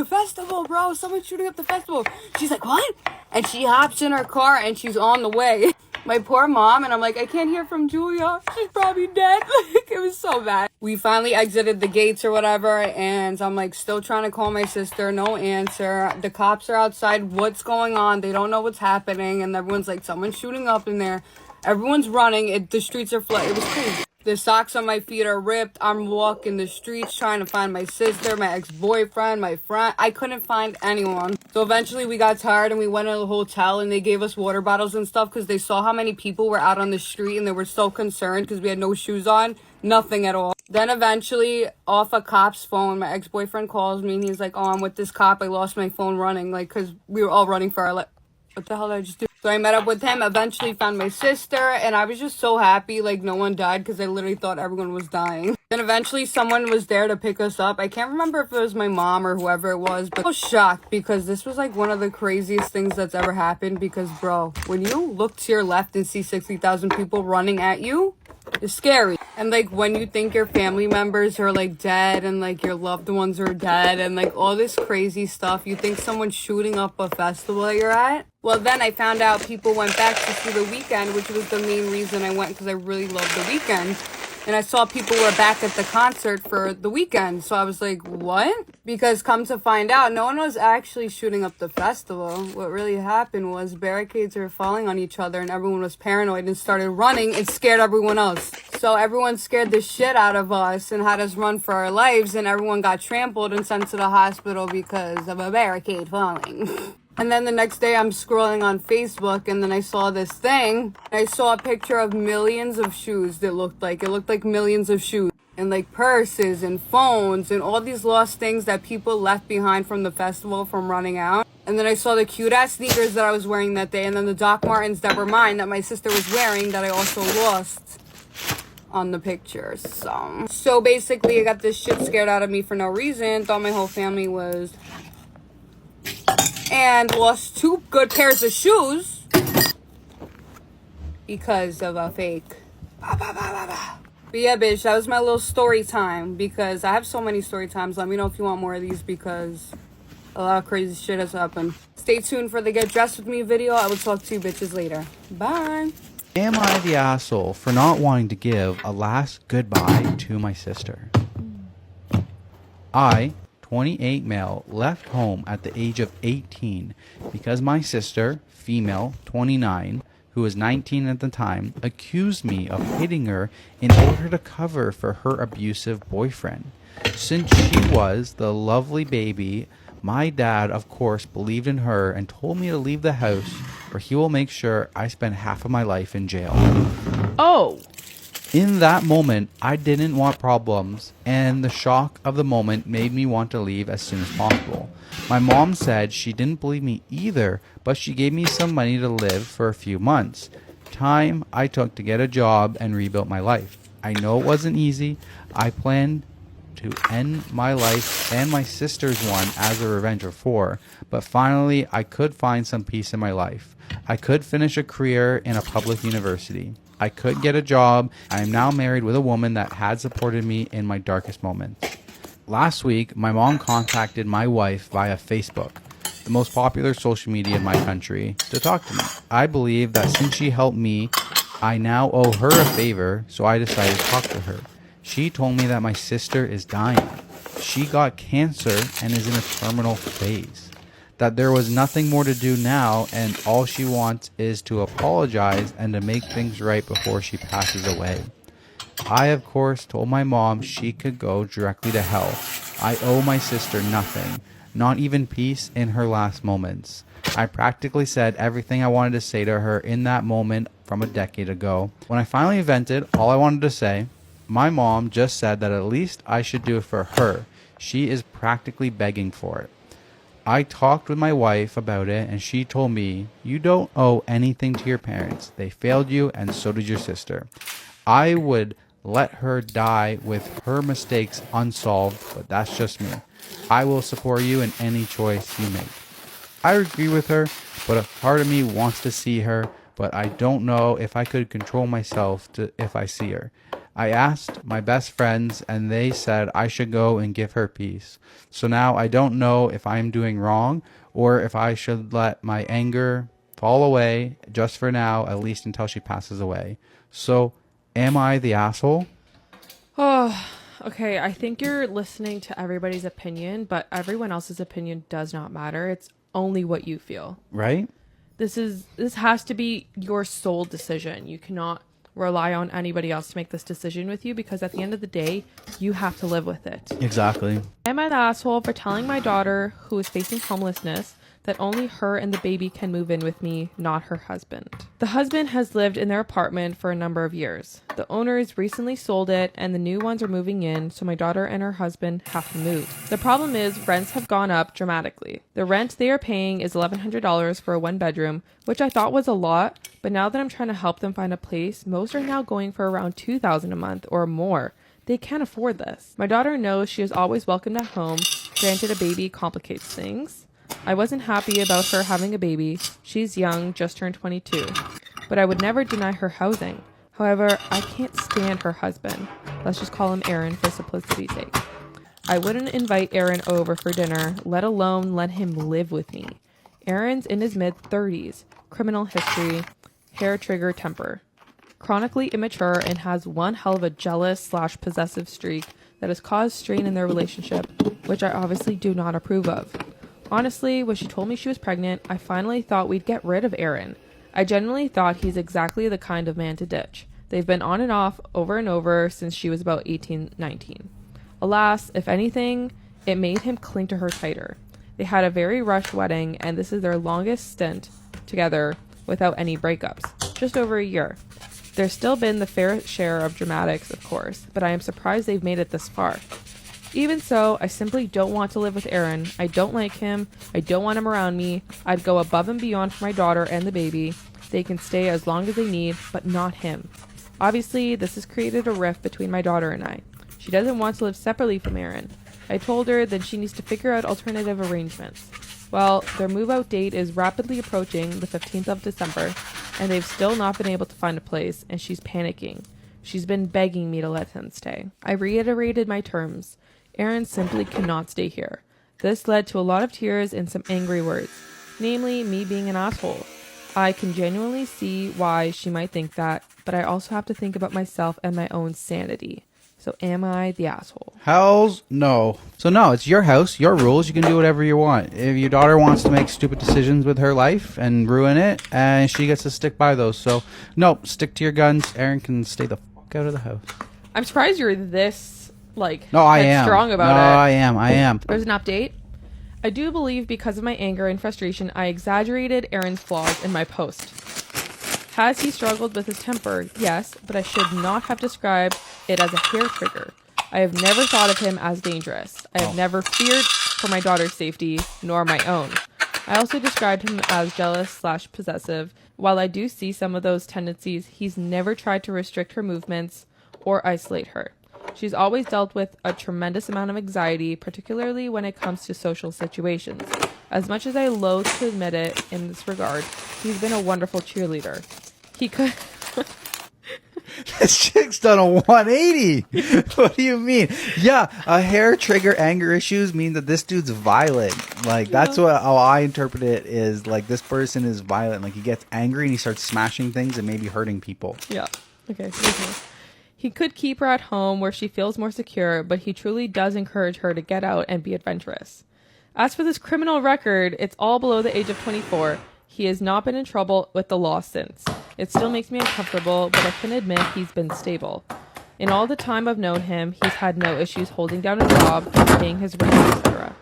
festival, bro. Someone's shooting up the festival. She's like, what? And she hops in her car and she's on the way. My poor mom, and I'm like, I can't hear from Julia. She's probably dead. Like, it was so bad. We finally exited the gates or whatever, and I'm like still trying to call my sister. No answer. The cops are outside. What's going on? They don't know what's happening, and everyone's like, someone's shooting up in there. Everyone's running. The streets are flooded. It was crazy. The socks on my feet are ripped. I'm walking the streets trying to find my sister, my ex-boyfriend, my friend. I couldn't find anyone. So eventually we got tired and we went to the hotel and they gave us water bottles and stuff because they saw how many people were out on the street and they were so concerned because we had no shoes on. Nothing at all. Then eventually, off a cop's phone, my ex-boyfriend calls me and he's like, oh, I'm with this cop. I lost my phone running. Like, because we were all running for our life. What the hell did I just do? So I met up with him, eventually found my sister, and I was just so happy like no one died because I literally thought everyone was dying. Then eventually someone was there to pick us up. I can't remember if it was my mom or whoever it was, but I was shocked because this was like one of the craziest things that's ever happened because, bro, when you look to your left and see 60,000 people running at you, it's scary. And like when you think your family members are like dead and like your loved ones are dead and like all this crazy stuff, you think someone's shooting up a festival that you're at. Well, then I found out people went back to see The Weeknd, which was the main reason I went because I really loved The Weeknd. And I saw people were back at the concert for The Weeknd. So I was like, what? Because come to find out, no one was actually shooting up the festival. What really happened was barricades were falling on each other and everyone was paranoid and started running and scared everyone else. So everyone scared the shit out of us and had us run for our lives, and everyone got trampled and sent to the hospital because of a barricade falling. And then the next day I'm scrolling on Facebook and then I saw this thing. I saw a picture of millions of shoes that looked like millions of shoes. And like purses and phones and all these lost things that people left behind from the festival from running out. And then I saw the cute ass sneakers that I was wearing that day, and then the Doc Martens that were mine that my sister was wearing that I also lost on the pictures. So basically I got this shit scared out of me for no reason. Thought my whole family was... and lost 2 good pairs of shoes because of a fake. But yeah, bitch, that was my little story time because I have so many story times. Let me know if you want more of these because a lot of crazy shit has happened. Stay tuned for the Get Dressed With Me video. I will talk to you bitches later. Bye. Am I the asshole for not wanting to give a last goodbye to my sister? I, 28 male, left home at the age of 18 because my sister, female, 29, who was 19 at the time, accused me of hitting her in order to cover for her abusive boyfriend. Since she was the lovely baby, my dad, of course, believed in her and told me to leave the house or he will make sure I spend half of my life in jail. Oh. In that moment, I didn't want problems, and the shock of the moment made me want to leave as soon as possible. My mom said she didn't believe me either, but she gave me some money to live for a few months. Time I took to get a job and rebuild my life. I know it wasn't easy. I planned to end my life and my sister's one as a revenge for 4, but finally I could find some peace in my life. I could finish a career in a public university. I could get a job. I am now married with a woman that had supported me in my darkest moments. Last week, my mom contacted my wife via Facebook, the most popular social media in my country, to talk to me. I believe that since she helped me, I now owe her a favor, so I decided to talk to her. She told me that my sister is dying. She got cancer and is in a terminal phase. That there was nothing more to do now, and all she wants is to apologize and to make things right before she passes away. I, of course, told my mom she could go directly to hell. I owe my sister nothing, not even peace in her last moments. I practically said everything I wanted to say to her in that moment from a decade ago. When I finally vented all I wanted to say, my mom just said that at least I should do it for her. She is practically begging for it. I talked with my wife about it and she told me, you don't owe anything to your parents. They failed you and so did your sister. I would let her die with her mistakes unsolved, but that's just me. I will support you in any choice you make. I agree with her, but a part of me wants to see her, but I don't know if I could control myself if I see her. I asked my best friends and they said I should go and give her peace. So now I don't know if I'm doing wrong or if I should let my anger fall away just for now, at least until she passes away. So am I the asshole? Oh, okay. I think you're listening to everybody's opinion, but everyone else's opinion does not matter. It's only what you feel. Right? This has to be your sole decision. You cannot rely on anybody else to make this decision with you because at the end of the day, you have to live with it. Exactly. Am I the asshole for telling my daughter who is facing homelessness that only her and the baby can move in with me, not her husband. The husband has lived in their apartment for a number of years. The owners recently sold it and the new ones are moving in, so my daughter and her husband have to move. The problem is rents have gone up dramatically. The rent they are paying is $1,100 for a 1-bedroom, which I thought was a lot, but now that I'm trying to help them find a place, most are now going for around $2,000 a month or more. They can't afford this. My daughter knows she is always welcomed at home. Granted, a baby complicates things. I wasn't happy about her having a baby. She's young, just turned 22. But I would never deny her housing. However, I can't stand her husband. Let's just call him Aaron for simplicity's sake. I wouldn't invite Aaron over for dinner, let alone let him live with me. Aaron's in his mid-30s, criminal history, hair trigger temper. Chronically immature and has one hell of a jealous/possessive streak that has caused strain in their relationship, which I obviously do not approve of. Honestly, when she told me she was pregnant, I finally thought we'd get rid of Aaron. I genuinely thought he's exactly the kind of man to ditch. They've been on and off over and over since she was about 18, 19. Alas, if anything, it made him cling to her tighter. They had a very rushed wedding, and this is their longest stint together without any breakups, just over a year. There's still been the fair share of dramatics, of course, but I am surprised they've made it this far. Even so, I simply don't want to live with Aaron. I don't like him. I don't want him around me. I'd go above and beyond for my daughter and the baby. They can stay as long as they need, but not him. Obviously, this has created a rift between my daughter and I. She doesn't want to live separately from Aaron. I told her that she needs to figure out alternative arrangements. Well, their move-out date is rapidly approaching, the 15th of December, and they've still not been able to find a place, and she's panicking. She's been begging me to let him stay. I reiterated my terms. Aaron simply cannot stay here. This led to a lot of tears and some angry words, namely me being an asshole. I can genuinely see why she might think that, but I also have to think about myself and my own sanity. So am I the asshole? Hells no. So no, it's your house, your rules. You can do whatever you want. If your daughter wants to make stupid decisions with her life and ruin it, and she gets to stick by those. So no, stick to your guns. Aaron can stay the fuck out of the house. I'm surprised you're this, no, I am strong about no, it. I am. There's an update. I do believe because of my anger and frustration, I exaggerated Aaron's flaws in my post. Has he struggled with his temper? Yes, but I should not have described it as a hair trigger. I have never thought of him as dangerous. I have never feared for my daughter's safety, nor my own. I also described him as jealous/possessive. While I do see some of those tendencies, he's never tried to restrict her movements or isolate her. She's always dealt with a tremendous amount of anxiety, particularly when it comes to social situations. As much as I loathe to admit it in this regard, he's been a wonderful cheerleader. He could... This chick's done a 180. What do you mean? Yeah, a hair trigger anger issues mean that this dude's violent. That's how I interpret it, is this person is violent. He gets angry and he starts smashing things and maybe hurting people. Yeah. Okay. He could keep her at home where she feels more secure, but he truly does encourage her to get out and be adventurous. As for this criminal record, it's all below the age of 24. He has not been in trouble with the law since. It still makes me uncomfortable, but I can admit he's been stable. In all the time I've known him, he's had no issues holding down a job, paying his rent, etc.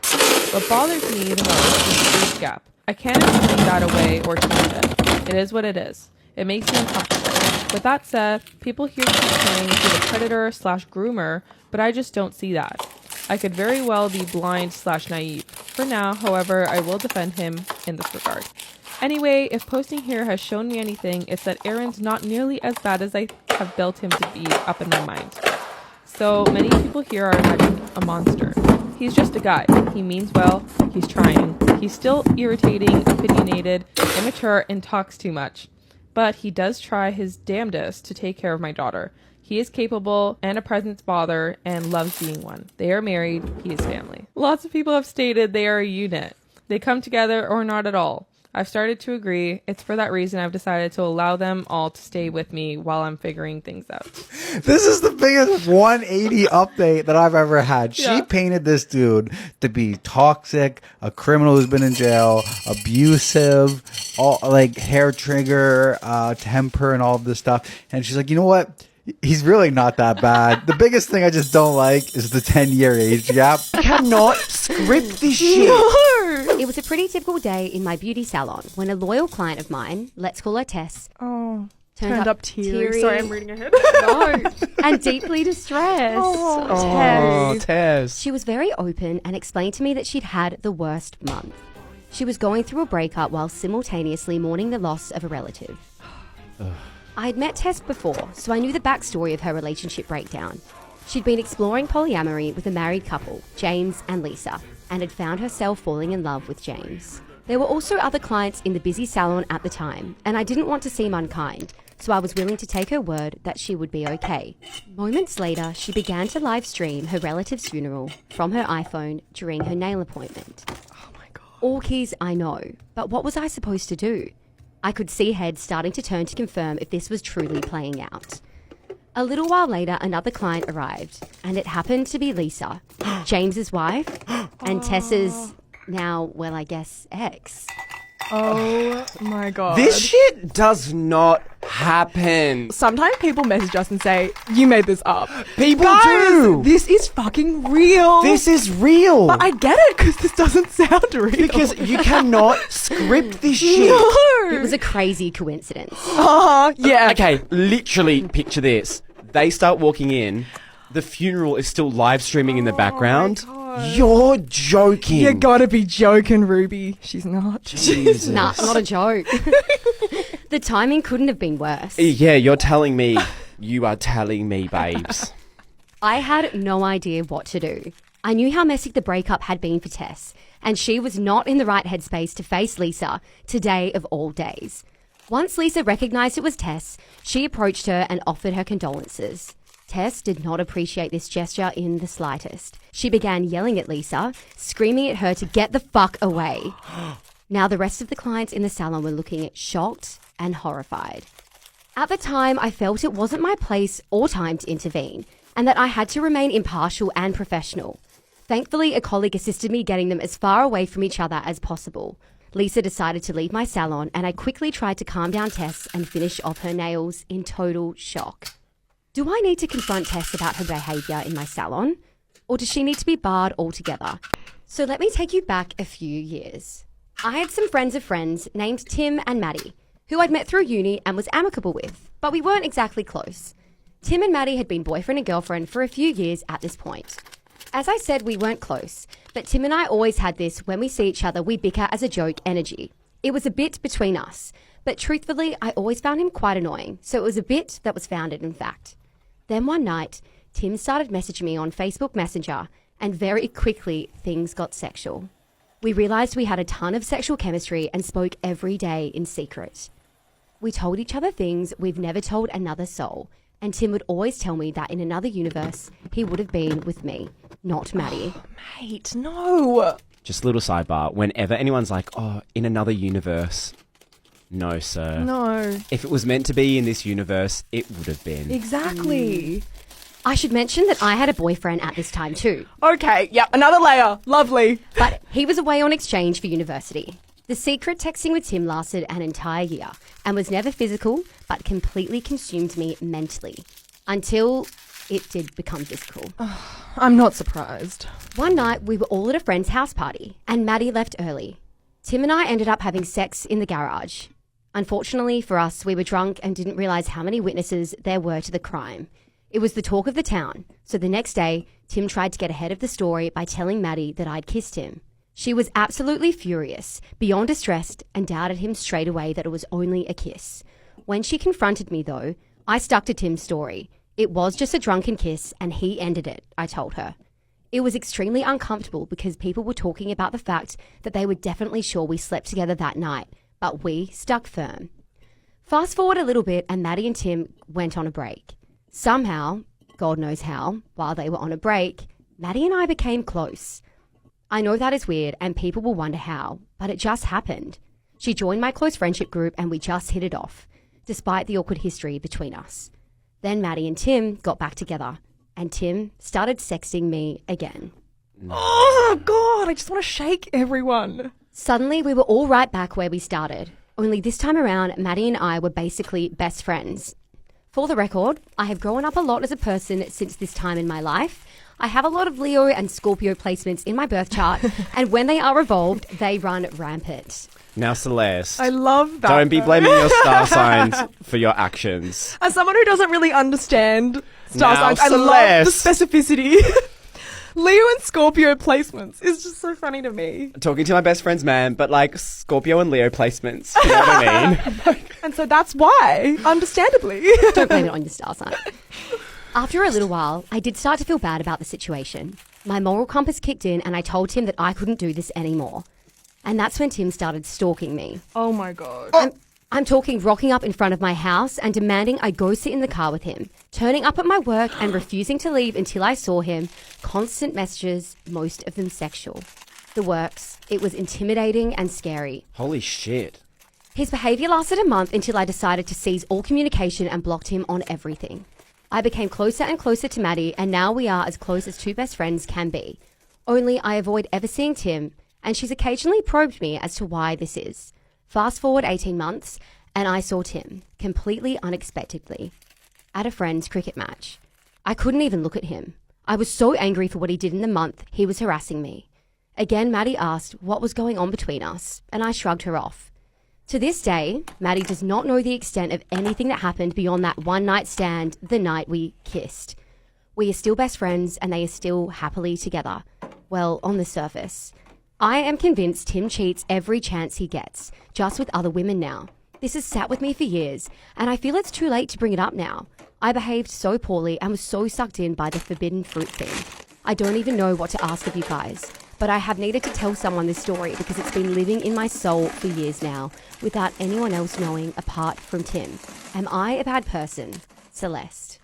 What bothers me the most is the age gap. I can't take that away or change it. It is what it is. It makes me uncomfortable. With that said, people here keep saying he's a predator/groomer, but I just don't see that. I could very well be blind/naive. For now, however, I will defend him in this regard. Anyway, if posting here has shown me anything, it's that Aaron's not nearly as bad as I have built him to be up in my mind. So many people here are imagining a monster. He's just a guy. He means well. He's trying. He's still irritating, opinionated, immature, and talks too much. But he does try his damnedest to take care of my daughter. He is capable and a presence father and loves being one. They are married. He is family. Lots of people have stated they are a unit. They come together or not at all. I've started to agree. It's for that reason I've decided to allow them all to stay with me while I'm figuring things out. This is the biggest 180 update that I've ever had. She painted this dude to be toxic, a criminal who's been in jail, abusive, all hair trigger, temper, and all of this stuff. And she's like, you know what? He's really not that bad. The biggest thing I just don't like is the 10-year age gap. I cannot script this shit. No. It was a pretty typical day in my beauty salon when a loyal client of mine, let's call her Tess, Turned up teary. Sorry, I'm reading ahead. No, and deeply distressed. Oh, Tess. She was very open and explained to me that she'd had the worst month. She was going through a breakup while simultaneously mourning the loss of a relative. I had met Tess before, so I knew the backstory of her relationship breakdown. She'd been exploring polyamory with a married couple, James and Lisa, and had found herself falling in love with James. There were also other clients in the busy salon at the time, and I didn't want to seem unkind, so I was willing to take her word that she would be okay. Moments later, she began to live stream her relative's funeral from her iPhone during her nail appointment. Oh my God. All keys I know, but what was I supposed to do? I could see heads starting to turn to confirm if this was truly playing out. A little while later, another client arrived, and it happened to be Lisa, James's wife, and Tess's now, well, I guess, ex. Oh my God. This shit does not happen. Sometimes people message us and say, you made this up. People Guys, do. This is fucking real. This is real. But I get it because this doesn't sound real. Because you cannot script this shit. No. It was a crazy coincidence. Yeah. Okay, literally picture this. They start walking in. The funeral is still live streaming in the background. You're joking. You gotta be joking, Ruby. She's not. Jesus. Nah, not a joke. The timing couldn't have been worse. Yeah, you're telling me. You are telling me, babes. I had no idea what to do. I knew how messy the breakup had been for Tess, and she was not in the right headspace to face Lisa today of all days. Once Lisa recognised it was Tess, she approached her and offered her condolences. Tess did not appreciate this gesture in the slightest. She began yelling at Lisa, screaming at her to get the fuck away. Now the rest of the clients in the salon were looking shocked and horrified. At the time, I felt it wasn't my place or time to intervene, and that I had to remain impartial and professional. Thankfully, a colleague assisted me getting them as far away from each other as possible. Lisa decided to leave my salon, and I quickly tried to calm down Tess and finish off her nails in total shock. Do I need to confront Tess about her behaviour in my salon? Or does she need to be barred altogether? So let me take you back a few years. I had some friends of friends named Tim and Maddie, who I'd met through uni and was amicable with, but we weren't exactly close. Tim and Maddie had been boyfriend and girlfriend for a few years at this point. As I said, we weren't close, but Tim and I always had this when we see each other, we bicker as a joke energy. It was a bit between us, but truthfully, I always found him quite annoying, so it was a bit that was founded in fact. Then one night, Tim started messaging me on Facebook Messenger, and very quickly things got sexual. We realised we had a ton of sexual chemistry and spoke every day in secret. We told each other things we've never told another soul, and Tim would always tell me that in another universe, he would have been with me, not Maddie. Mate, no. Just a little sidebar. Whenever anyone's like, oh, in another universe. No, sir. No. If it was meant to be in this universe, it would have been. Exactly. I should mention that I had a boyfriend at this time too. Okay, yep, another layer. Lovely. But he was away on exchange for university. The secret texting with Tim lasted an entire year and was never physical, but completely consumed me mentally. Until it did become physical. I'm not surprised. One night, we were all at a friend's house party, and Maddie left early. Tim and I ended up having sex in the garage. Unfortunately for us, we were drunk and didn't realise how many witnesses there were to the crime. It was the talk of the town, so the next day, Tim tried to get ahead of the story by telling Maddie that I'd kissed him. She was absolutely furious, beyond distressed, and doubted him straight away that it was only a kiss. When she confronted me, though, I stuck to Tim's story. It was just a drunken kiss, and he ended it, I told her. It was extremely uncomfortable because people were talking about the fact that they were definitely sure we slept together that night, but we stuck firm. Fast forward a little bit and Maddie and Tim went on a break. Somehow, God knows how, while they were on a break, Maddie and I became close. I know that is weird and people will wonder how, but it just happened. She joined my close friendship group and we just hit it off, despite the awkward history between us. Then Maddie and Tim got back together, and Tim started sexting me again. Oh, God, I just want to shake everyone. Suddenly, we were all right back where we started. Only this time around, Maddie and I were basically best friends. For the record, I have grown up a lot as a person since this time in my life. I have a lot of Leo and Scorpio placements in my birth chart, and when they are revolved, they run rampant. Now, Celeste. I love that. Don't be blaming your star signs for your actions. As someone who doesn't really understand star Now, signs, I love the Celeste. specificity. Leo and Scorpio placements is just so funny to me. Talking to my best friend's man, but like Scorpio and Leo placements. You know what I mean? And so that's why, understandably. Don't blame it on your star sign. After a little while, I did start to feel bad about the situation. My moral compass kicked in and I told Tim that I couldn't do this anymore. And that's when Tim started stalking me. Oh my God. I'm talking rocking up in front of my house and demanding I go sit in the car with him, turning up at my work and refusing to leave until I saw him, constant messages, most of them sexual. The works. It was intimidating and scary. Holy shit. His behaviour lasted a month until I decided to seize all communication and blocked him on everything. I became closer and closer to Maddie, and now we are as close as two best friends can be. Only I avoid ever seeing Tim, and she's occasionally probed me as to why this is. Fast forward 18 months, and I saw Tim, completely unexpectedly, at a friend's cricket match. I couldn't even look at him. I was so angry for what he did in the month he was harassing me. Again, Maddie asked what was going on between us, and I shrugged her off. To this day, Maddie does not know the extent of anything that happened beyond that one-night stand the night we kissed. We are still best friends, and they are still happily together. Well, on the surface. I am convinced Tim cheats every chance he gets, just with other women now. This has sat with me for years, and I feel it's too late to bring it up now. I behaved so poorly and was so sucked in by the forbidden fruit thing. I don't even know what to ask of you guys, but I have needed to tell someone this story because it's been living in my soul for years now, without anyone else knowing apart from Tim. Am I a bad person? Celeste.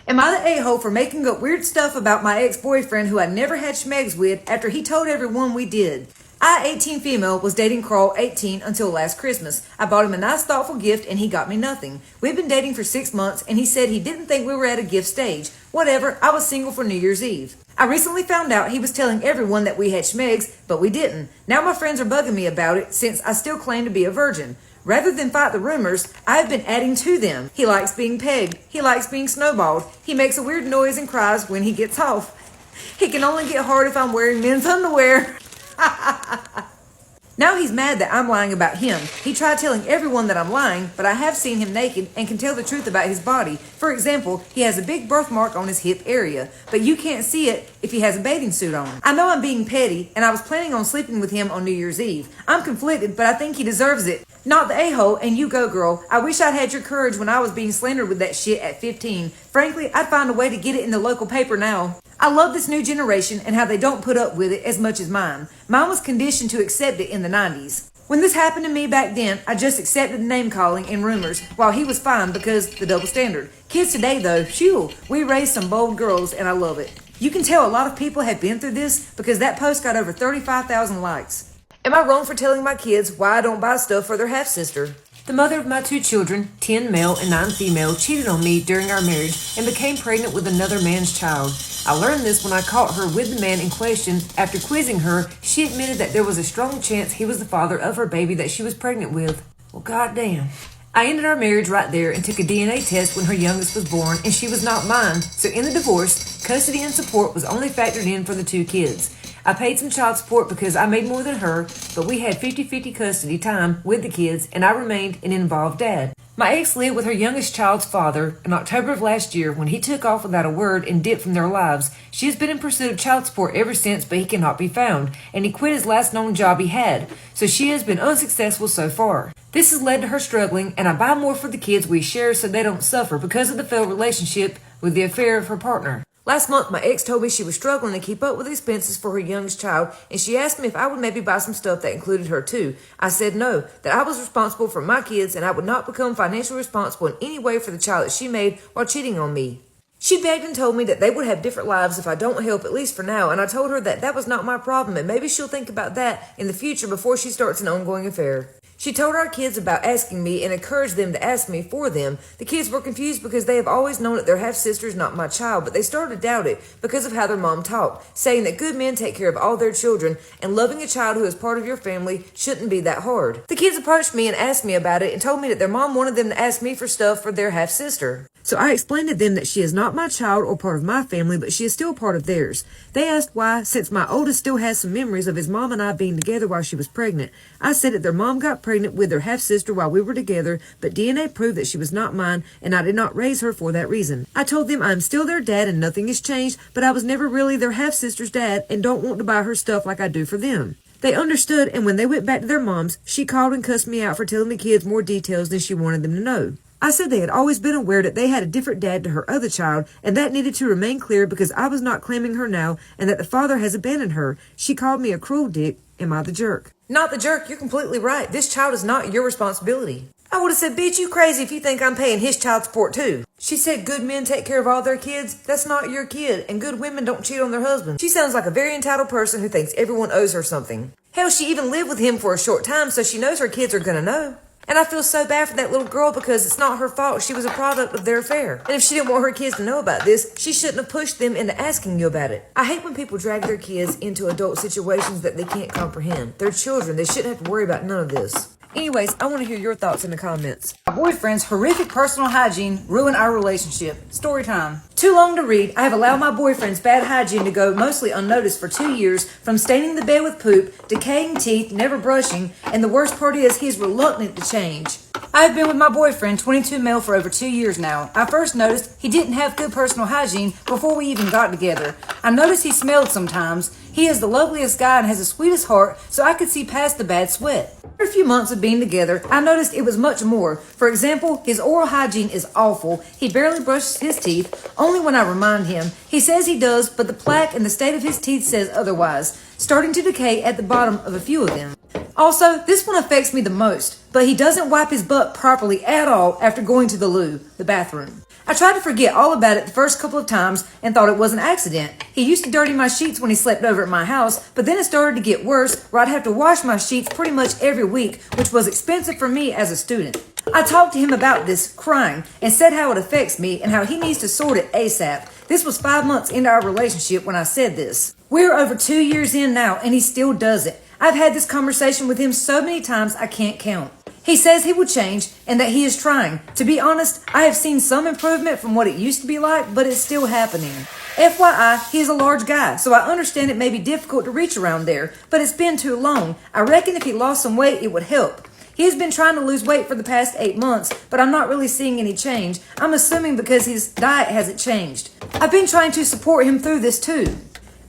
Am I the a-hole for making up weird stuff about my ex-boyfriend who I never had schmegs with after he told everyone we did? I, 18 female, was dating Carl, 18, until last Christmas. I bought him a nice thoughtful gift and he got me nothing. We've been dating for 6 months and he said he didn't think we were at a gift stage. Whatever, I was single for New Year's Eve. I recently found out he was telling everyone that we had schmegs, but we didn't. Now my friends are bugging me about it since I still claim to be a virgin. Rather than fight the rumors, I've been adding to them. He likes being pegged. He likes being snowballed. He makes a weird noise and cries when he gets off. He can only get hard if I'm wearing men's underwear. Now he's mad that I'm lying about him. He tried telling everyone that I'm lying, but I have seen him naked and can tell the truth about his body. For example, he has a big birthmark on his hip area, but you can't see it if he has a bathing suit on. I know I'm being petty, and I was planning on sleeping with him on New Year's Eve. I'm conflicted, but I think he deserves it. Not the a-hole, and you go, girl. I wish I'd had your courage when I was being slandered with that shit at 15. Frankly, I'd find a way to get it in the local paper now. I love this new generation and how they don't put up with it as much as mine. Mine was conditioned to accept it in the 90s. When this happened to me back then, I just accepted the name-calling and rumors, while he was fine because the double standard. Kids today, though, phew, we raised some bold girls, and I love it. You can tell a lot of people have been through this because that post got over 35,000 likes. Am I wrong for telling my kids why I don't buy stuff for their half-sister? The mother of my 2 children, 10 male and 9 female, cheated on me during our marriage and became pregnant with another man's child. I learned this when I caught her with the man in question. After quizzing her, she admitted that there was a strong chance he was the father of her baby that she was pregnant with. Well, goddamn. I ended our marriage right there and took a DNA test when her youngest was born, and she was not mine. So in the divorce, custody and support was only factored in for the 2 kids. I paid some child support because I made more than her, but we had 50-50 custody time with the kids, and I remained an involved dad. My ex lived with her youngest child's father in October of last year when he took off without a word and dipped from their lives. She has been in pursuit of child support ever since, but he cannot be found, and he quit his last known job he had, so she has been unsuccessful so far. This has led to her struggling, and I buy more for the kids we share so they don't suffer because of the failed relationship with the affair of her partner. Last month, my ex told me she was struggling to keep up with expenses for her youngest child, and she asked me if I would maybe buy some stuff that included her too. I said no, that I was responsible for my kids, and I would not become financially responsible in any way for the child that she made while cheating on me. She begged and told me that they would have different lives if I don't help, at least for now, and I told her that that was not my problem, and maybe she'll think about that in the future before she starts an ongoing affair. She told our kids about asking me and encouraged them to ask me for them. The kids were confused because they have always known that their half-sister is not my child, but they started to doubt it because of how their mom talked, saying that good men take care of all their children, and loving a child who is part of your family shouldn't be that hard. The kids approached me and asked me about it and told me that their mom wanted them to ask me for stuff for their half-sister. So I explained to them that she is not my child or part of my family, but she is still part of theirs. They asked why, since my oldest still has some memories of his mom and I being together while she was pregnant. I said that their mom got pregnant with their half-sister while we were together, but DNA proved that she was not mine, and I did not raise her for that reason. I told them I'm still their dad and nothing has changed, but I was never really their half-sister's dad and don't want to buy her stuff like I do for them. They understood, and when they went back to their moms, she called and cussed me out for telling the kids more details than she wanted them to know. I said they had always been aware that they had a different dad to her other child, and that needed to remain clear because I was not claiming her now, and that the father has abandoned her. She called me a cruel dick. Am I the jerk? Not the jerk, you're completely right. This child is not your responsibility. I would have said, bitch, you crazy if you think I'm paying his child support too. She said good men take care of all their kids. That's not your kid, and good women don't cheat on their husbands. She sounds like a very entitled person who thinks everyone owes her something. Hell, she even lived with him for a short time, so she knows her kids are gonna know. And I feel so bad for that little girl because it's not her fault. She was a product of their affair. And if she didn't want her kids to know about this, she shouldn't have pushed them into asking you about it. I hate when people drag their kids into adult situations that they can't comprehend. They're children. They shouldn't have to worry about none of this. Anyways, I want to hear your thoughts in the comments. My boyfriend's horrific personal hygiene ruined our relationship. Story time. Too long to read. I have allowed my boyfriend's bad hygiene to go mostly unnoticed for 2 years, from staining the bed with poop, decaying teeth, never brushing, and the worst part is he's reluctant to change. I have been with my boyfriend, 22 male, for over 2 years now. I first noticed he didn't have good personal hygiene before we even got together. I noticed he smelled sometimes. He is the loveliest guy and has the sweetest heart, so I could see past the bad sweat. After a few months of being together, I noticed it was much more. For example, his oral hygiene is awful. He barely brushes his teeth, only when I remind him. He says he does, but the plaque and the state of his teeth says otherwise, starting to decay at the bottom of a few of them. Also, this one affects me the most, but he doesn't wipe his butt properly at all after going to the loo, the bathroom. I tried to forget all about it the first couple of times and thought it was an accident. He used to dirty my sheets when he slept over at my house, but then it started to get worse where I'd have to wash my sheets pretty much every week, which was expensive for me as a student. I talked to him about this, crying, and said how it affects me and how he needs to sort it ASAP. This was 5 months into our relationship when I said this. We're over 2 years in now and he still does it. I've had this conversation with him so many times I can't count. He says he will change and that he is trying. To be honest, I have seen some improvement from what it used to be like, but it's still happening. FYI, he is a large guy, so I understand it may be difficult to reach around there, but it's been too long. I reckon if he lost some weight, it would help. He has been trying to lose weight for the past 8 months, but I'm not really seeing any change. I'm assuming because his diet hasn't changed. I've been trying to support him through this too.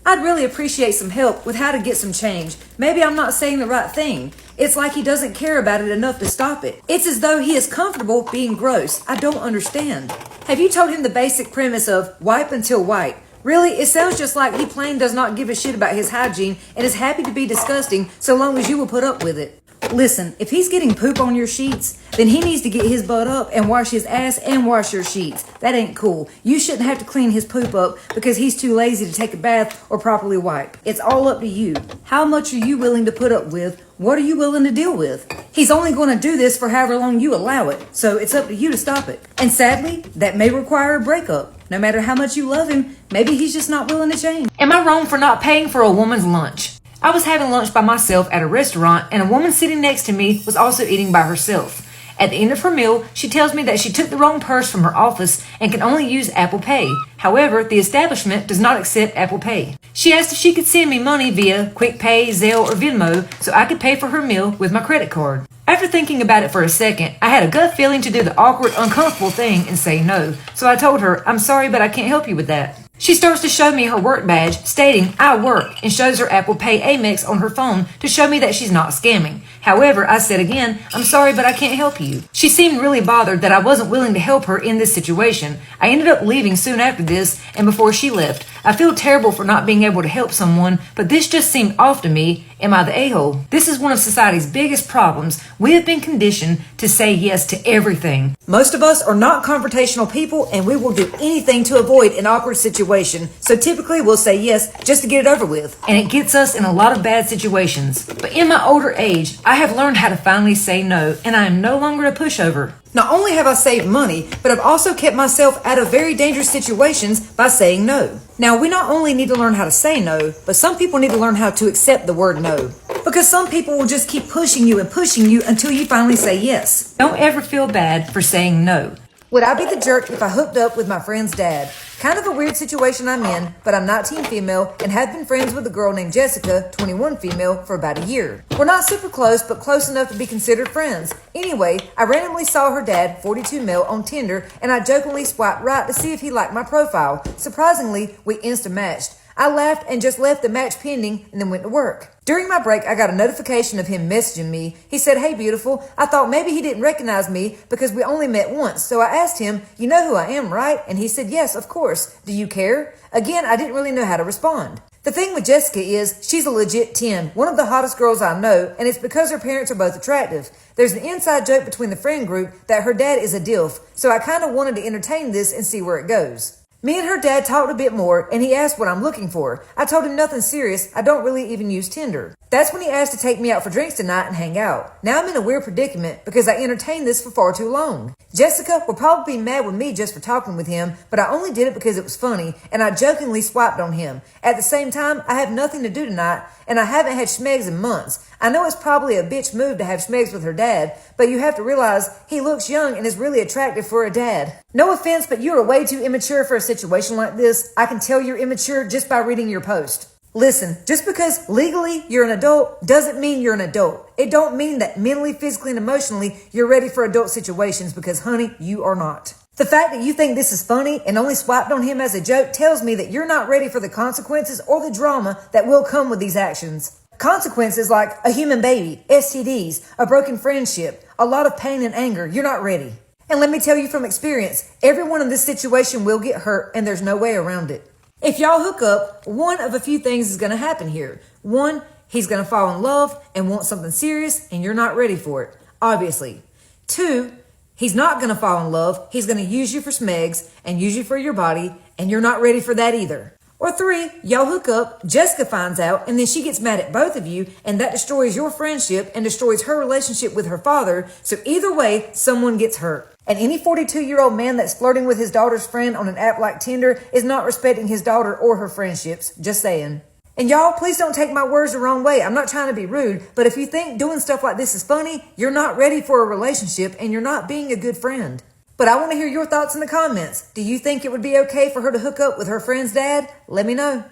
I'd really appreciate some help with how to get some change. Maybe I'm not saying the right thing. It's like he doesn't care about it enough to stop it. It's as though he is comfortable being gross. I don't understand. Have you told him the basic premise of wipe until white? Really, it sounds just like he plain does not give a shit about his hygiene and is happy to be disgusting so long as you will put up with it. Listen, if he's getting poop on your sheets, then he needs to get his butt up and wash his ass and wash your sheets. That ain't cool. You shouldn't have to clean his poop up because he's too lazy to take a bath or properly wipe. It's all up to you. How much are you willing to put up with? What are you willing to deal with? He's only going to do this for however long you allow it, so it's up to you to stop it. And sadly, that may require a breakup. No matter how much you love him, maybe he's just not willing to change. Am I wrong for not paying for a woman's lunch? I was having lunch by myself at a restaurant, and a woman sitting next to me was also eating by herself. At the end of her meal, she tells me that she took the wrong purse from her office and can only use Apple Pay. However, the establishment does not accept Apple Pay. She asked if she could send me money via Quick Pay, Zelle, or Venmo so I could pay for her meal with my credit card. After thinking about it for a second, I had a gut feeling to do the awkward, uncomfortable thing and say no. So I told her, I'm sorry, but I can't help you with that. She starts to show me her work badge stating I work and shows her Apple Pay Amex on her phone to show me that she's not scamming. However, I said again, I'm sorry, but I can't help you. She seemed really bothered that I wasn't willing to help her in this situation. I ended up leaving soon after this and before she left. I feel terrible for not being able to help someone, but this just seemed off to me. Am I the a-hole? This is one of society's biggest problems. We have been conditioned to say yes to everything. Most of us are not confrontational people and we will do anything to avoid an awkward situation. So typically we'll say yes just to get it over with. And it gets us in a lot of bad situations. But in my older age, I have learned how to finally say no, and I am no longer a pushover. Not only have I saved money, but I've also kept myself out of very dangerous situations by saying no. Now, we not only need to learn how to say no, but some people need to learn how to accept the word no. Because some people will just keep pushing you until you finally say yes. Don't ever feel bad for saying no. Would I be the jerk if I hooked up with my friend's dad? Kind of a weird situation I'm in, but I'm 19 female and have been friends with a girl named Jessica, 21 female, for about a year. We're not super close, but close enough to be considered friends. Anyway, I randomly saw her dad, 42 male, on Tinder, and I jokingly swiped right to see if he liked my profile. Surprisingly, we insta-matched. I laughed and just left the match pending and then went to work. During my break, I got a notification of him messaging me. He said, "Hey, beautiful." I thought maybe he didn't recognize me because we only met once. So I asked him, "You know who I am, right?" And he said, "Yes, of course. Do you care?" Again, I didn't really know how to respond. The thing with Jessica is she's a legit 10, one of the hottest girls I know, and it's because her parents are both attractive. There's an inside joke between the friend group that her dad is a DILF, so I kind of wanted to entertain this and see where it goes. Me and her dad talked a bit more, and he asked what I'm looking for. I told him nothing serious. I don't really even use Tinder. That's when he asked to take me out for drinks tonight and hang out. Now I'm in a weird predicament because I entertained this for far too long. Jessica will probably be mad with me just for talking with him, but I only did it because it was funny, and I jokingly swiped on him. At the same time, I have nothing to do tonight, and I haven't had schmegs in months. I know it's probably a bitch move to have schmegs with her dad, but you have to realize he looks young and is really attractive for a dad. No offense, but you are way too immature for a situation like this. I can tell you're immature just by reading your post. Listen, just because legally you're an adult doesn't mean you're an adult. It don't mean that mentally, physically, and emotionally you're ready for adult situations because, honey, you are not. The fact that you think this is funny and only swiped on him as a joke tells me that you're not ready for the consequences or the drama that will come with these actions. Consequences like a human baby, STDs, a broken friendship, a lot of pain and anger. You're not ready. And let me tell you from experience, everyone in this situation will get hurt and there's no way around it. If y'all hook up, one of a few things is going to happen here. One, he's going to fall in love and want something serious and you're not ready for it, obviously. Two, he's not going to fall in love. He's going to use you for smegs and use you for your body and you're not ready for that either. Or three, y'all hook up, Jessica finds out, and then she gets mad at both of you, and that destroys your friendship and destroys her relationship with her father, so either way, someone gets hurt. And any 42-year-old man that's flirting with his daughter's friend on an app like Tinder is not respecting his daughter or her friendships, just saying. And y'all, please don't take my words the wrong way. I'm not trying to be rude, but if you think doing stuff like this is funny, you're not ready for a relationship and you're not being a good friend. But I want to hear your thoughts in the comments. Do you think it would be okay for her to hook up with her friend's dad? Let me know.